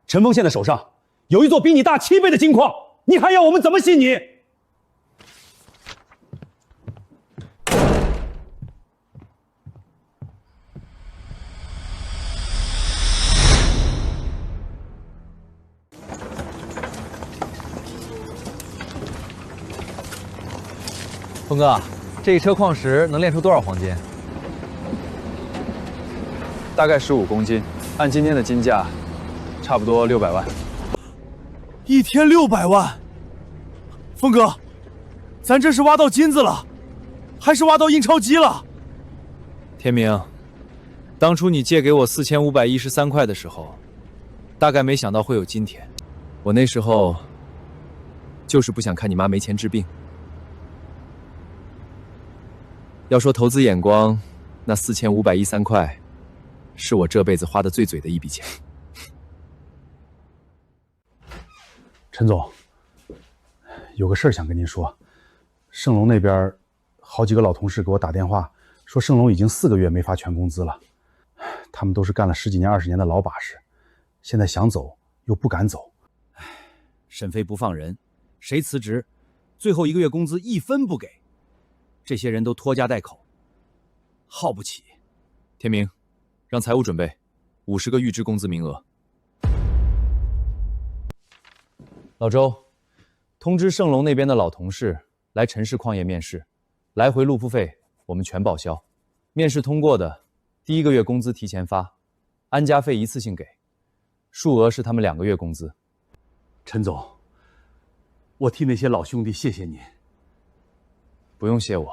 陈峰现在手上有一座比你大7倍的金矿，你还要我们怎么信你？峰哥，这一车矿石能炼出多少黄金？大概15公斤，按今天的金价，差不多600万。1天600万，峰哥，咱这是挖到金子了，还是挖到印钞机了？天明，当初你借给我4513块的时候，大概没想到会有今天。我那时候就是不想看你妈没钱治病。要说投资眼光，那4513块，是我这辈子花的最嘴的一笔钱。陈总，有个事儿想跟您说。盛隆那边好几个老同事给我打电话，说盛隆已经4个月没发全工资了。他们都是干了10几年、20年的老把式，现在想走又不敢走。沈飞不放人，谁辞职，最后1个月工资1分不给，这些人都拖家带口，耗不起。天明，让财务准备50个预支工资名额。老周，通知盛隆那边的老同事来陈氏矿业面试，来回路铺费我们全报销。面试通过的，第1个月工资提前发，安家费一次性给，数额是他们2个月工资。陈总，我替那些老兄弟谢谢您。不用谢我，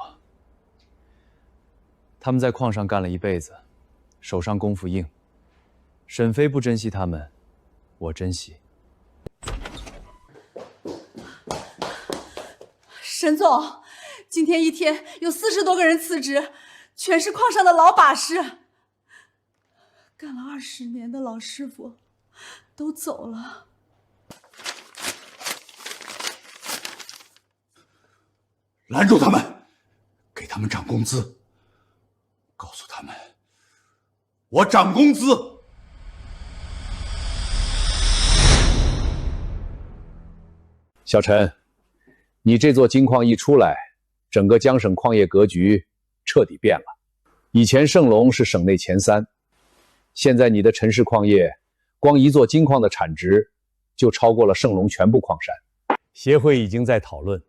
他们在矿上干了一辈子，手上功夫硬。沈飞不珍惜他们，我珍惜。沈总，今天1天有40多个人辞职，全是矿上的老把式，干了20年的老师傅都走了。拦住他们，给他们涨工资，告诉他们，我涨工资。小陈，你这座金矿一出来，整个江省矿业格局彻底变了。以前盛隆是省内前3，现在你的陈氏矿业，光一座金矿的产值就超过了盛隆全部矿山。协会已经在讨论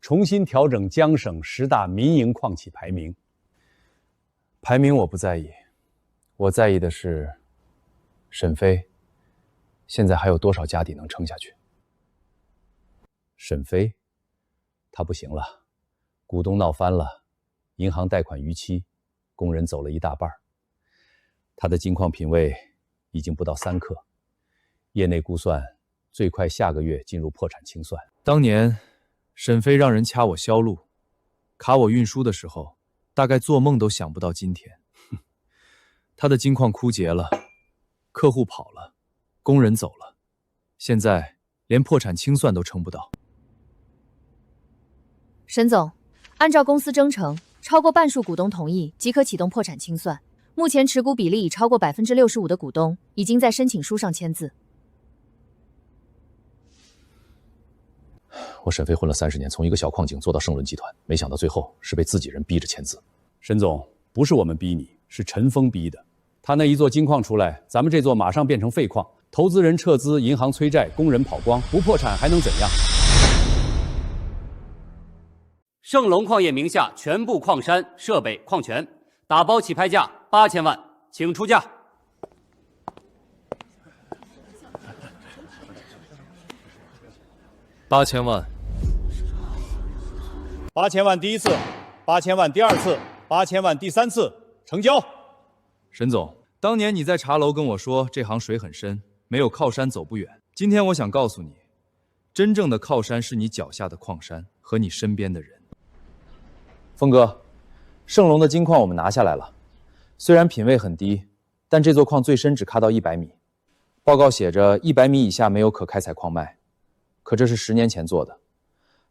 重新调整江省10大民营矿企排名。排名我不在意，我在意的是沈飞现在还有多少家底能撑下去。沈飞，他不行了，股东闹翻了，银行贷款逾期，工人走了一大半，他的金矿品位已经不到3克，业内估算最快下个月进入破产清算。当年沈飞让人掐我销路，卡我运输的时候，大概做梦都想不到今天。他的金矿枯竭了，客户跑了，工人走了，现在连破产清算都撑不到。沈总，按照公司章程，超过半数股东同意即可启动破产清算。目前持股比例已超过65%的股东已经在申请书上签字。我沈飞混了30年，从一个小矿井做到盛伦集团，没想到最后是被自己人逼着签字。沈总，不是我们逼你，是陈峰逼的。他那一座金矿出来，咱们这座马上变成废矿，投资人撤资，银行催债，工人跑光，不破产还能怎样？盛隆矿业名下全部矿山、设备、矿权，打包起拍价8000万，请出价。8000万。8000万第1次，8000万第2次，8000万第3次，成交。沈总，当年你在茶楼跟我说这行水很深，没有靠山走不远。今天我想告诉你，真正的靠山是你脚下的矿山和你身边的人。峰哥，盛隆的金矿我们拿下来了，虽然品位很低，但这座矿最深只卡到100米。报告写着100米以下没有可开采矿脉，可这是10年前做的，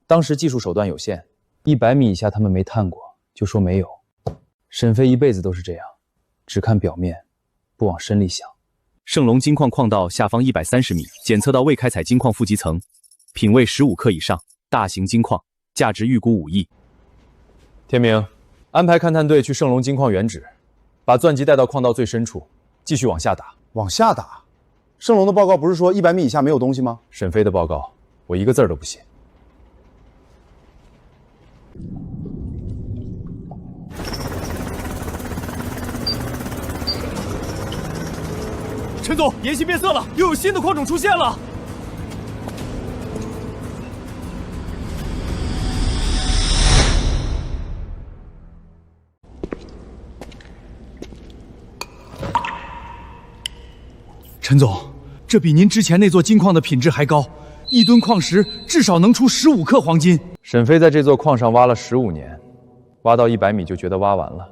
当时技术手段有限，100米以下他们没探过，就说没有。沈飞一辈子都是这样，只看表面，不往深里想。盛隆金矿矿道下方130米，检测到未开采金矿负极层，品位15克以上，大型金矿，价值预估5亿。天明，安排勘探队去盛隆金矿原址，把钻机带到矿道最深处，继续往下打。往下打？盛隆的报告不是说100米以下没有东西吗？沈飞的报告，我一个字儿都不信。陈总，颜色变色了，又有新的矿种出现了。陈总，这比您之前那座金矿的品质还高，1吨矿石至少能出15克黄金。沈飞在这座矿上挖了15年，挖到100米就觉得挖完了。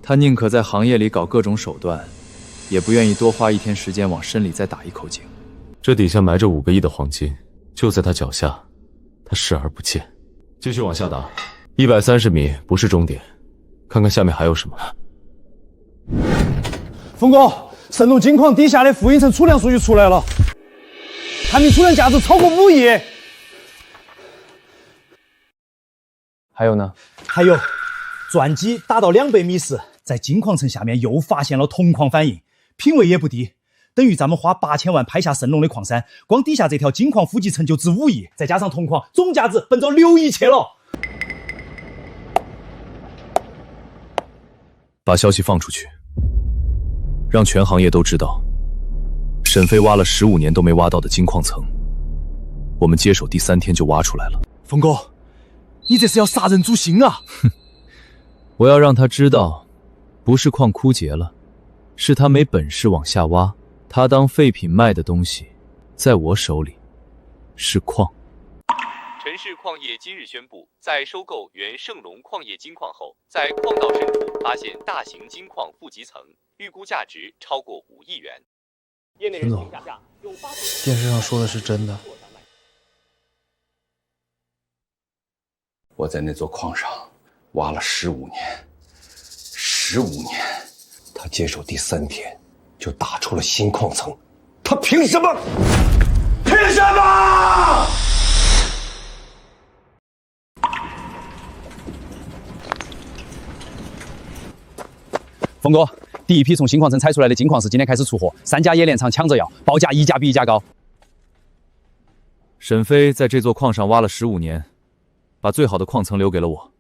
他宁可在行业里搞各种手段，也不愿意多花1天时间往深里再打一口井。这底下埋着5个亿的黄金，就在他脚下，他视而不见。继续往下打，130米不是终点，看看下面还有什么。峰哥，神龙金矿地下的负银层储量数据出来了，探明储量价值超过5亿。还有呢？还有，钻机达到200米时，在金矿层下面又发现了铜矿反应，品位也不低，等于咱们花8000万拍下神龙的矿山，光底下这条金矿负极层就值5亿，再加上铜矿，总价值奔着6亿去了。把消息放出去，让全行业都知道，沈飞挖了15年都没挖到的金矿层，我们接手第3天就挖出来了。峰哥，你这是要杀人诛心啊！我要让他知道，不是矿枯竭了，是他没本事往下挖，他当废品卖的东西，在我手里是矿。陈氏矿业今日宣布，在收购原盛隆矿业金矿后，在矿道深处发现大型金矿负极层，预估价值超过5亿元。陈总，电视上说的是真的？我在那座矿上挖了15年，15年，他接手第3天就打出了新矿层，他凭什么？凭什么？峰哥，第一批从新矿层采出来的金矿石今天开始出货，3家冶炼厂抢着要，报价一家比一家高。沈飞在这座矿上挖了15年，把最好的矿层留给了我。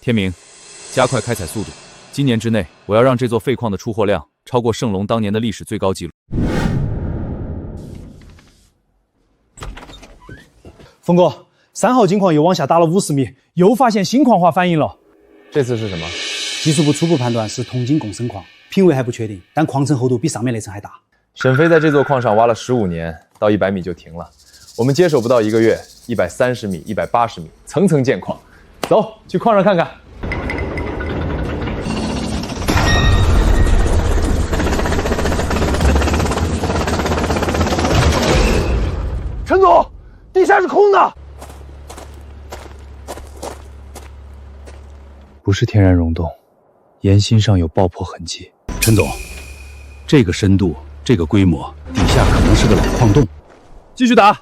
天明，加快开采速度，今年之内，我要让这座废矿的出货量超过盛隆当年的历史最高纪录。峰哥，3号金矿又往下打了50米，又发现新矿化反应了。这次是什么？技术部初步判断是铜金共生矿，品位还不确定，但矿层厚度比上面那层还大。沈飞在这座矿上挖了15年，到100米就停了。我们接手不到1个月，130米、180米，层层建矿。走，去矿上看看。陈总，地下是空的。不是天然溶洞，岩心上有爆破痕迹。陈总，这个深度，这个规模，底下可能是个老矿洞。继续打，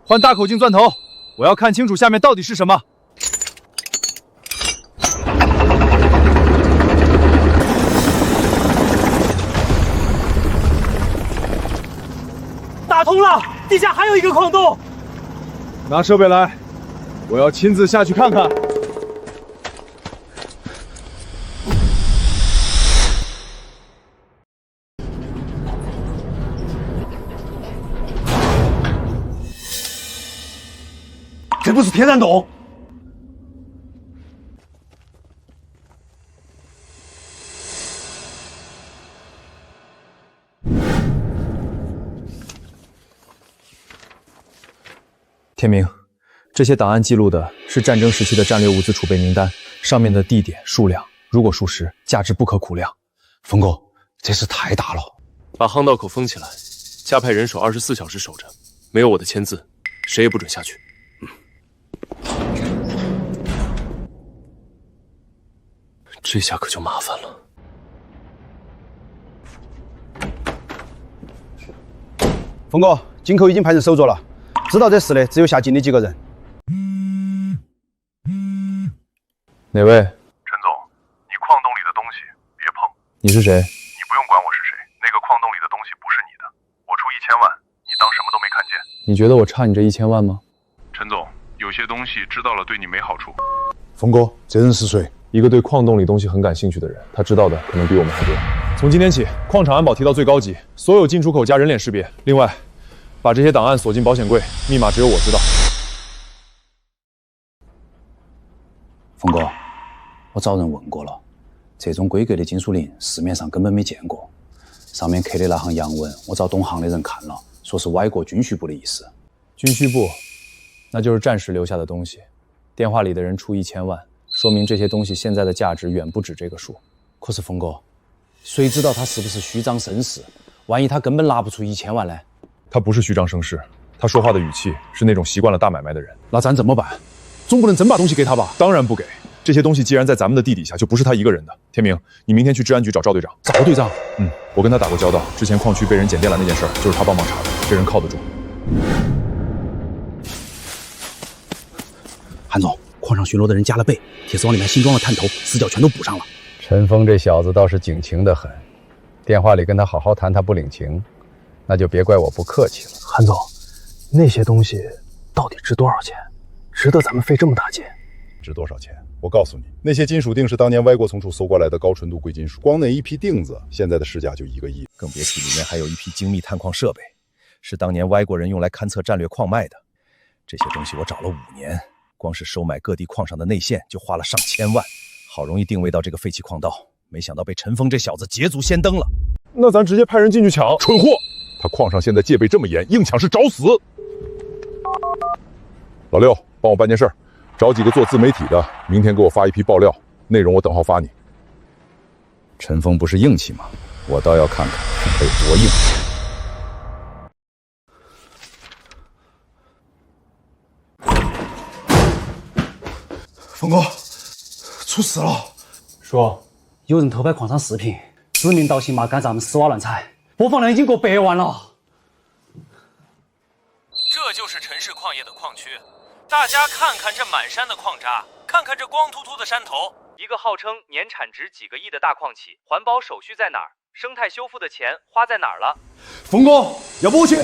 换大口径钻头，我要看清楚下面到底是什么。打通了，地下还有一个矿洞。拿设备来，我要亲自下去看看。这不是天然洞。天明，这些档案记录的是战争时期的战略物资储备名单，上面的地点、数量，如果属实，价值不可估量。峰哥，这事太大了，把航道口封起来，加派人手24小时守着，没有我的签字，谁也不准下去。这下可就麻烦了。峰哥，井口已经派人守着了，知道这事的只有下井的几个人。哪位？陈总，你矿洞里的东西别碰。你是谁？你不用管我是谁，那个矿洞里的东西不是你的。我出1000万，你当什么都没看见。你觉得我差你这1000万吗？陈总，有些东西知道了对你没好处。峰哥，这人是谁？一个对矿洞里东西很感兴趣的人，他知道的可能比我们还多。从今天起，矿场安保提到最高级，所有进出口加人脸识别。另外，把这些档案锁进保险柜，密码只有我知道。峰哥，我找人问过了，这种规格的金属铃市面上根本没见过，上面刻的那行洋文，我找懂行的人看了，说是歪国军需部的意思。军需部，那就是战时留下的东西。电话里的人出1000万，说明这些东西现在的价值远不止这个数。可是峰哥，谁知道他是不是虚张声势？万一他根本拿不出1000万来？他不是虚张声势，他说话的语气是那种习惯了大买卖的人。那咱怎么办？总不能真把东西给他吧？当然不给。这些东西既然在咱们的地底下，就不是他一个人的。天明，你明天去治安局找赵队长。赵队长？我跟他打过交道，之前矿区被人捡电缆那件事儿，就是他帮忙查的，这人靠得住。韩总，矿上巡逻的人加了倍，铁丝网里面新装了探头，死角全都补上了。陈峰这小子倒是警情得很，电话里跟他好好谈，他不领情，那就别怪我不客气了。韩总，那些东西到底值多少钱？值得咱们费这么大劲？值多少钱？我告诉你，那些金属锭是当年歪国从处搜刮来的高纯度贵金属，光那一批锭子，现在的市价就1个亿，更别提里面还有一批精密探矿设备，是当年歪国人用来勘测战略矿脉的。这些东西我找了5年，光是收买各地矿上的内线就花了上千万，好容易定位到这个废弃矿道，没想到被陈峰这小子捷足先登了。那咱直接派人进去抢？蠢货！他矿上现在戒备这么严，硬抢是找死。老六，帮我办件事儿。找几个做自媒体的，明天给我发一批爆料，内容我等号发你。陈峰不是硬气吗？我倒要看看他有多硬。峰哥，出事了！说，有人偷拍矿场视频，指名道姓骂干咱们丝袜乱踩，播放量已经过100万了。这就是陈氏矿业的矿区。大家看看这满山的矿渣，看看这光秃秃的山头，一个号称年产值几个亿的大矿企，环保手续在哪儿？生态修复的钱花在哪儿了？峰哥，要不我去？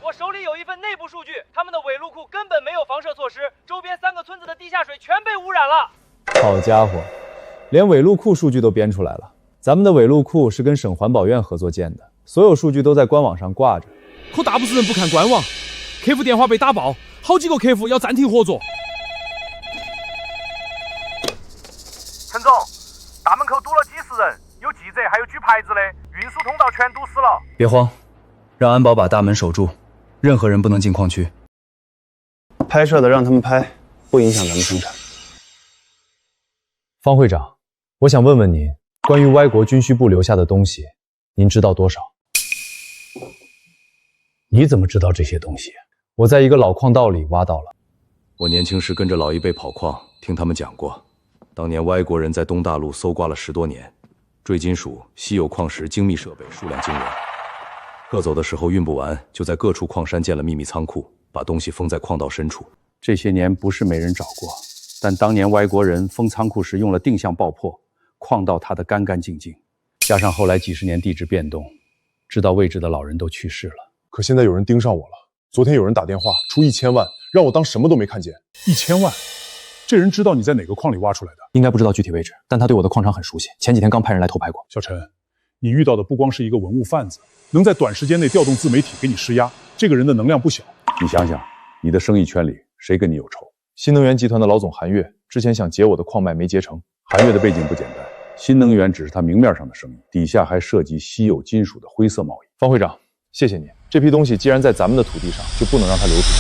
我手里有一份内部数据，他们的尾路库根本没有防设措施，周边3个村子的地下水全被污染了。好家伙，连尾路库数据都编出来了。咱们的尾路库是跟省环保院合作建的，所有数据都在官网上挂着。可大部分人不看官网。客服电话被打爆，好几个客户要暂停合作。陈总，大门口堵了几十人，有记者还有举牌子的，运输通道全堵死了。别慌，让安保把大门守住，任何人不能进矿区。拍摄的让他们拍，不影响咱们生产。方会长，我想问问您，关于歪国军需部留下的东西，您知道多少？你怎么知道这些东西？我在一个老矿道里挖到了。我年轻时跟着老一辈跑矿，听他们讲过，当年歪国人在东大陆搜刮了10多年，坠金属、稀有矿石、精密设备数量惊人。客走的时候运不完，就在各处矿山建了秘密仓库，把东西封在矿道深处。这些年不是没人找过，但当年歪国人封仓库时用了定向爆破，矿道塌得干干净净，加上后来几十年地质变动，知道位置的老人都去世了。可现在有人盯上我了。昨天有人打电话出1000万，让我当什么都没看见。1000万？这人知道你在哪个矿里挖出来的？应该不知道具体位置，但他对我的矿场很熟悉。前几天刚派人来偷拍过。小陈，你遇到的不光是一个文物贩子，能在短时间内调动自媒体给你施压，这个人的能量不小。你想想，你的生意圈里谁跟你有仇？新能源集团的老总韩月之前想劫我的矿脉没劫成。韩月的背景不简单，新能源只是他明面上的生意，底下还涉及稀有金属的灰色贸易。方会长，谢谢你。这批东西既然在咱们的土地上，就不能让它流出去。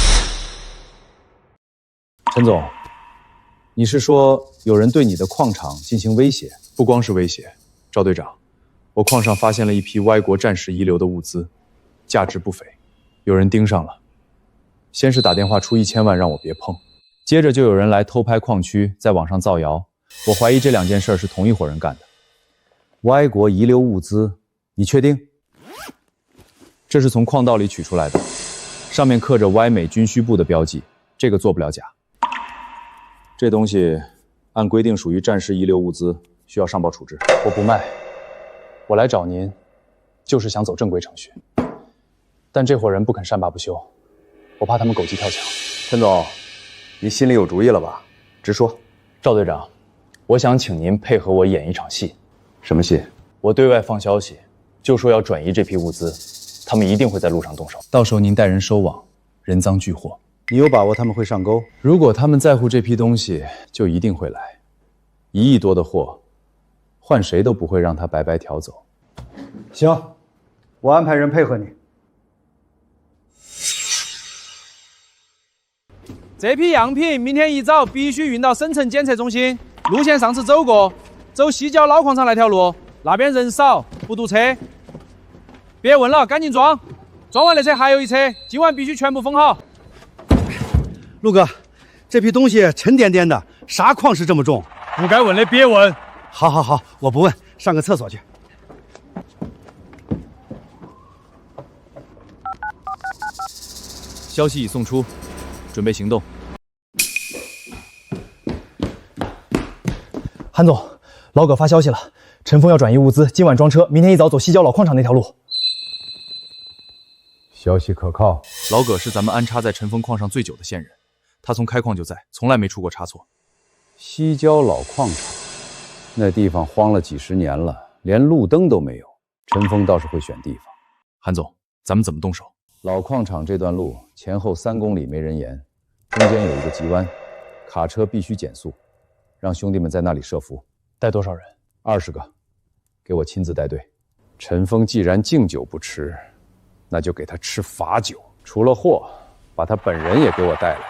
陈总，你是说有人对你的矿场进行威胁？不光是威胁，赵队长，我矿上发现了一批歪国战时遗留的物资，价值不菲，有人盯上了。先是打电话出1000万让我别碰，接着就有人来偷拍矿区，在网上造谣。我怀疑这2件事是同一伙人干的。歪国遗留物资，你确定？这是从矿道里取出来的，上面刻着歪美军需部的标记，这个做不了假。这东西按规定属于战时遗留物资，需要上报处置。我不卖，我来找您，就是想走正规程序。但这伙人不肯善罢不休，我怕他们狗急跳墙。陈总，你心里有主意了吧？直说。赵队长，我想请您配合我演一场戏。什么戏？我对外放消息，就说要转移这批物资，他们一定会在路上动手。到时候您带人收网，人赃俱获。你有把握他们会上钩？如果他们在乎这批东西，就一定会来。1亿多的货，换谁都不会让他白白挑走。行，我安排人配合你。这批样品明天一早必须运到省城检测中心。路线上次走过，走西郊老矿场那条路，那边人少，不堵车。别问了，赶紧装，装完那车还有一车，今晚必须全部封好。陆哥，这批东西沉甸甸的，啥矿石这么重？不该问的别问。好，我不问，上个厕所去。消息已送出，准备行动。韩总，老葛发消息了，陈峰要转移物资，今晚装车，明天一早走西郊老矿场那条路。消息可靠。老葛是咱们安插在陈峰矿上最久的线人，他从开矿就在，从来没出过差错。西郊老矿场，那地方荒了几十年了，连路灯都没有。陈峰倒是会选地方。韩总，咱们怎么动手？老矿场这段路前后3公里没人烟，中间有一个急弯，卡车必须减速，让兄弟们在那里设伏。带多少人？20个，给我亲自带队。陈峰既然敬酒不吃，那就给他吃罚酒。除了货，把他本人也给我带来。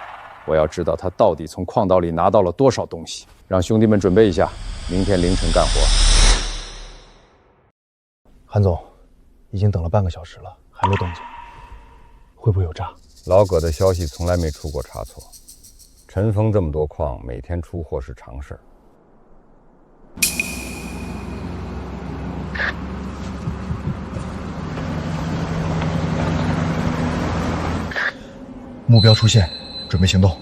我要知道他到底从矿道里拿到了多少东西。让兄弟们准备一下，明天凌晨干活。韩总，已经等了半个小时了，还没动静，会不会有诈？老葛的消息从来没出过差错，陈峰这么多矿，每天出货是常事儿。目标出现，准备行动。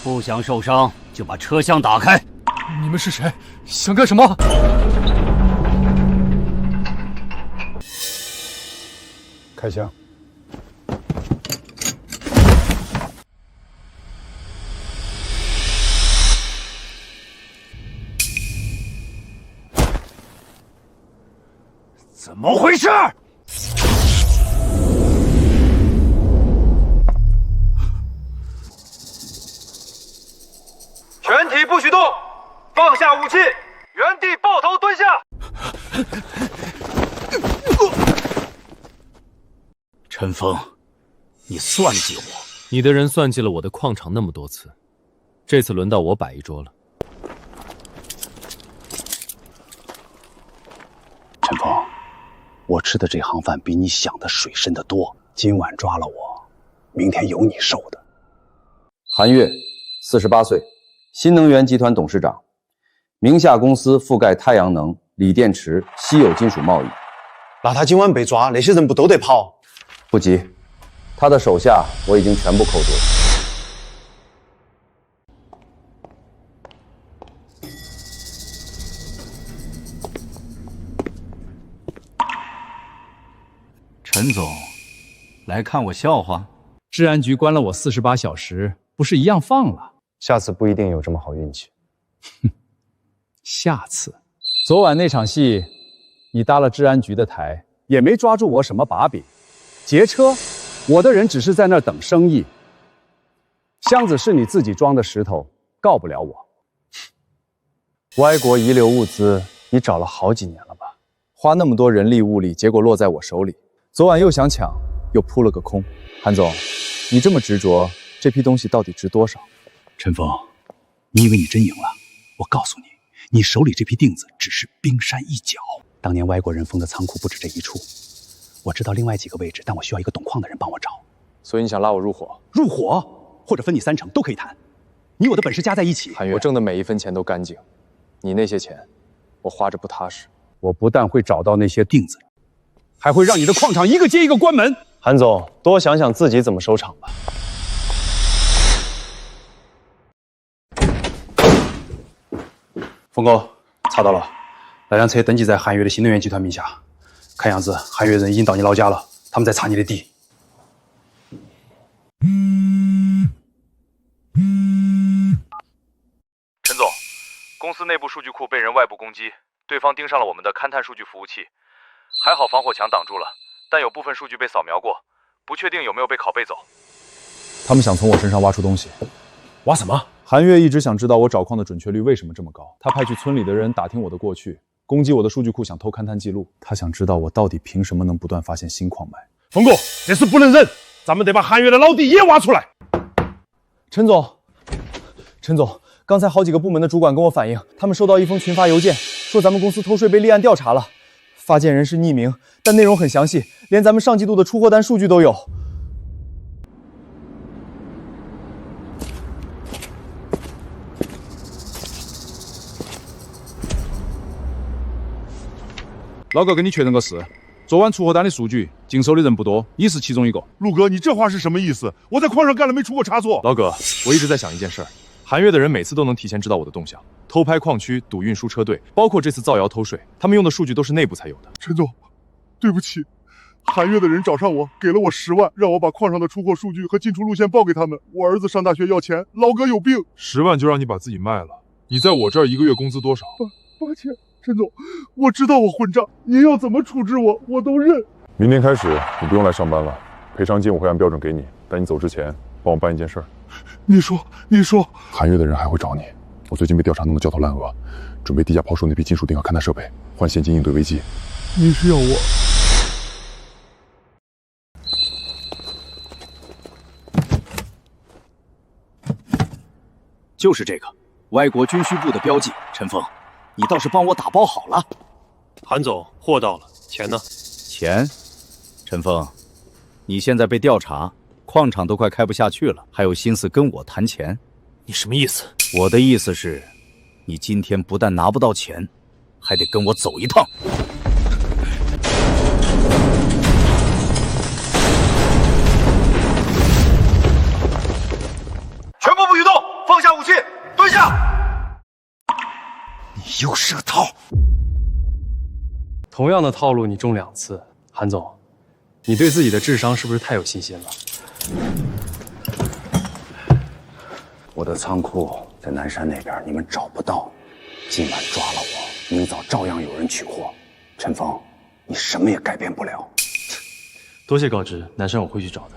不想受伤就把车厢打开。你们是谁？想干什么？开枪！怎么回事？全体不许动，放下武器，原地抱头蹲下。陈峰，你算计我！你的人算计了我的矿场那么多次，这次轮到我摆一桌了。陈峰，我吃的这行饭比你想的水深得多。今晚抓了我，明天有你受的。韩月，48岁，新能源集团董事长，名下公司覆盖太阳能、锂电池、稀有金属贸易。那他今晚被抓，那些人不都得跑？不急，他的手下我已经全部扣住了。陈总，来看我笑话？治安局关了我48小时，不是一样放了？下次不一定有这么好运气。下次，昨晚那场戏，你搭了治安局的台，也没抓住我什么把柄。劫车，我的人只是在那儿等生意。箱子是你自己装的石头，告不了我。歪国遗留物资，你找了好几年了吧？花那么多人力物力，结果落在我手里。昨晚又想抢，又扑了个空。韩总，你这么执着，这批东西到底值多少？陈峰，你以为你真赢了？我告诉你，你手里这批锭子只是冰山一角。当年外国人封的仓库不止这一处，我知道另外几个位置，但我需要一个懂矿的人帮我找。所以你想拉我入伙？入伙，或者分你3成都可以谈。你我的本事加在一起，韩月，我挣的每一分钱都干净，你那些钱，我花着不踏实。我不但会找到那些锭子，还会让你的矿场一个接一个关门。韩总，多想想自己怎么收场吧。峰哥，查到了，那辆车登记在韩月的新能源集团名下。看样子韩月人已经到你老家了，他们在查你的地。陈总，公司内部数据库被人外部攻击，对方盯上了我们的勘探数据服务器，还好防火墙挡住了，但有部分数据被扫描过，不确定有没有被拷贝走。他们想从我身上挖出东西。挖什么？韩月一直想知道我找矿的准确率为什么这么高，他派去村里的人打听我的过去，攻击我的数据库，想偷勘探记录。他想知道我到底凭什么能不断发现新矿脉。冯哥，这事不能忍，咱们得把韩月的老底也挖出来。陈总，刚才好几个部门的主管跟我反映，他们收到一封群发邮件，说咱们公司偷税被立案调查了，发件人是匿名，但内容很详细，连咱们上季度的出货单数据都有。老哥，跟你确认个事，昨晚出货单的数据经手的人不多，你是其中一个。陆哥，你这话是什么意思？我在矿上干了没出过差错。老哥，我一直在想一件事儿，韩月的人每次都能提前知道我的动向，偷拍矿区、堵运输车队，包括这次造谣偷税，他们用的数据都是内部才有的。陈总，对不起，韩月的人找上我，给了我10万，让我把矿上的出货数据和进出路线报给他们。我儿子上大学要钱，老哥有病。10万就让你把自己卖了？你在我这儿1个月工资多少？8千。陈总，我知道我混账，您要怎么处置我，我都认。明天开始你不用来上班了，赔偿金我会按标准给你，但你走之前帮我办一件事儿。你说。韩月的人还会找你，我最近被调查弄得焦头烂额，准备低价抛售那批金属锭和勘探设备，换现金应对危机。你是要我？就是这个，外国军需部的标记，陈峰。你倒是帮我打包好了。韩总，货到了，钱呢？钱？陈峰，你现在被调查，矿场都快开不下去了，还有心思跟我谈钱？你什么意思？我的意思是，你今天不但拿不到钱，还得跟我走一趟。全部不许动，放下武器，蹲下。又是个套，同样的套路你中2次，韩总，你对自己的智商是不是太有信心了？我的仓库在南山那边，你们找不到，今晚抓了我，明早照样有人取货。陈峰，你什么也改变不了。多谢告知，南山我会去找的。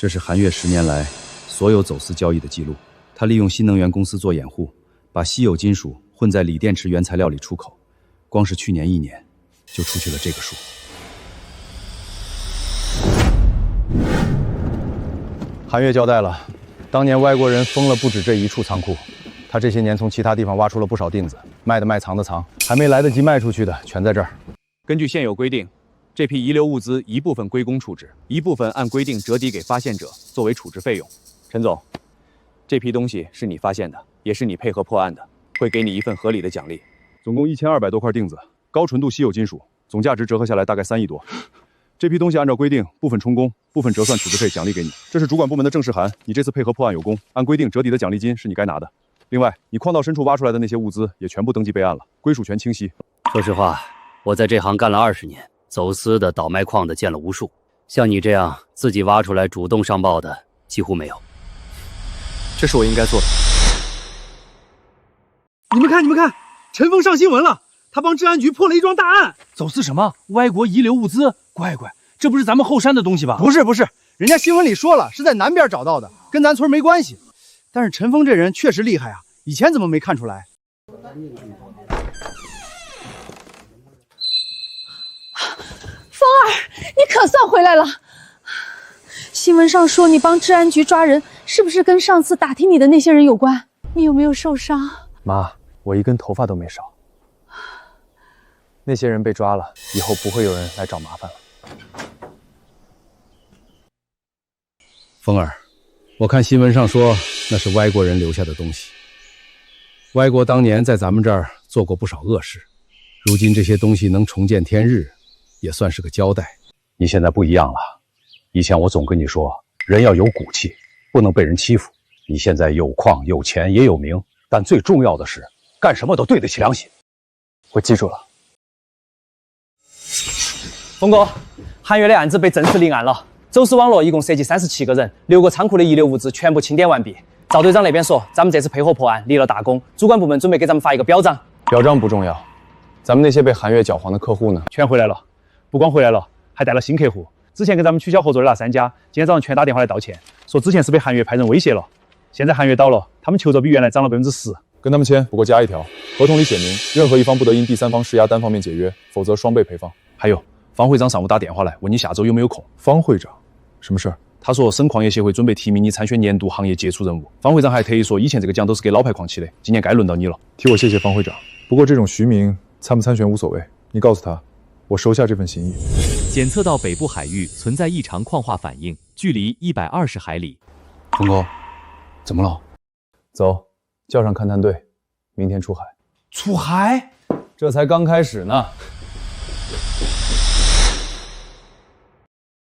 这是韩月10年来所有走私交易的记录。他利用新能源公司做掩护，把稀有金属混在锂电池原材料里出口，光是去年1年就出去了这个数。韩月交代了，当年外国人封了不止这一处仓库，他这些年从其他地方挖出了不少锭子，卖的卖，藏的藏，还没来得及卖出去的全在这儿。根据现有规定，这批遗留物资一部分归公处置，一部分按规定折抵给发现者作为处置费用。陈总，这批东西是你发现的，也是你配合破案的，会给你一份合理的奖励。总共1200多块锭子，高纯度稀有金属，总价值折合下来大概3亿多。这批东西按照规定，部分充公，部分折算处置费奖励给你。这是主管部门的正式函，你这次配合破案有功，按规定折抵的奖励金是你该拿的。另外，你矿道深处挖出来的那些物资也全部登记备案了，归属权清晰。说实话，我在这行干了20年。走私的、倒卖矿的见了无数，像你这样自己挖出来主动上报的几乎没有。这是我应该做的。你们看，陈峰上新闻了，他帮治安局破了一桩大案。走私什么？外国遗留物资？乖，这不是咱们后山的东西吧？不是，人家新闻里说了，是在南边找到的，跟咱村没关系。但是陈峰这人确实厉害啊，以前怎么没看出来？风儿，你可算回来了！新闻上说你帮治安局抓人，是不是跟上次打听你的那些人有关？你有没有受伤？妈，我一根头发都没少。那些人被抓了，以后不会有人来找麻烦了。风儿，我看新闻上说那是歪国人留下的东西。歪国当年在咱们这儿做过不少恶事，如今这些东西能重见天日，也算是个交代。你现在不一样了，以前我总跟你说，人要有骨气，不能被人欺负。你现在有矿有钱也有名，但最重要的是干什么都对得起良心。我记住了。峰哥，韩月的案子被正式立案了，走私网络一共涉及37个人，6个仓库的遗留物资全部清点完毕。赵队长那边说，咱们这次配合破案立了大功，主管部门准备给咱们发一个表彰。表彰不重要，咱们那些被韩月搅黄的客户呢？全回来了，不光回来了，还带了新客户。之前跟咱们取消合作的那3家，今天早上全打电话来道歉，说之前是被韩月派人威胁了。现在韩月倒了，他们求着比原来涨了10%。跟他们签，不过加一条，合同里写明，任何一方不得因第三方施压单方面解约，否则双倍赔放。还有，方会长上午打电话来，问你下周有没有空。方会长，什么事儿？他说省矿业协会准备提名你参选年度行业杰出人物。方会长还特意说，以前这个奖都是给老牌矿起的，今年该轮到你了。替我谢谢方会长。不过这种虚名，参不参选无所谓，你告诉他，我收下这份心意。检测到北部海域存在异常矿化反应，距离120海里。峰哥，怎么了？走，叫上勘探队，明天出海。出海？这才刚开始呢。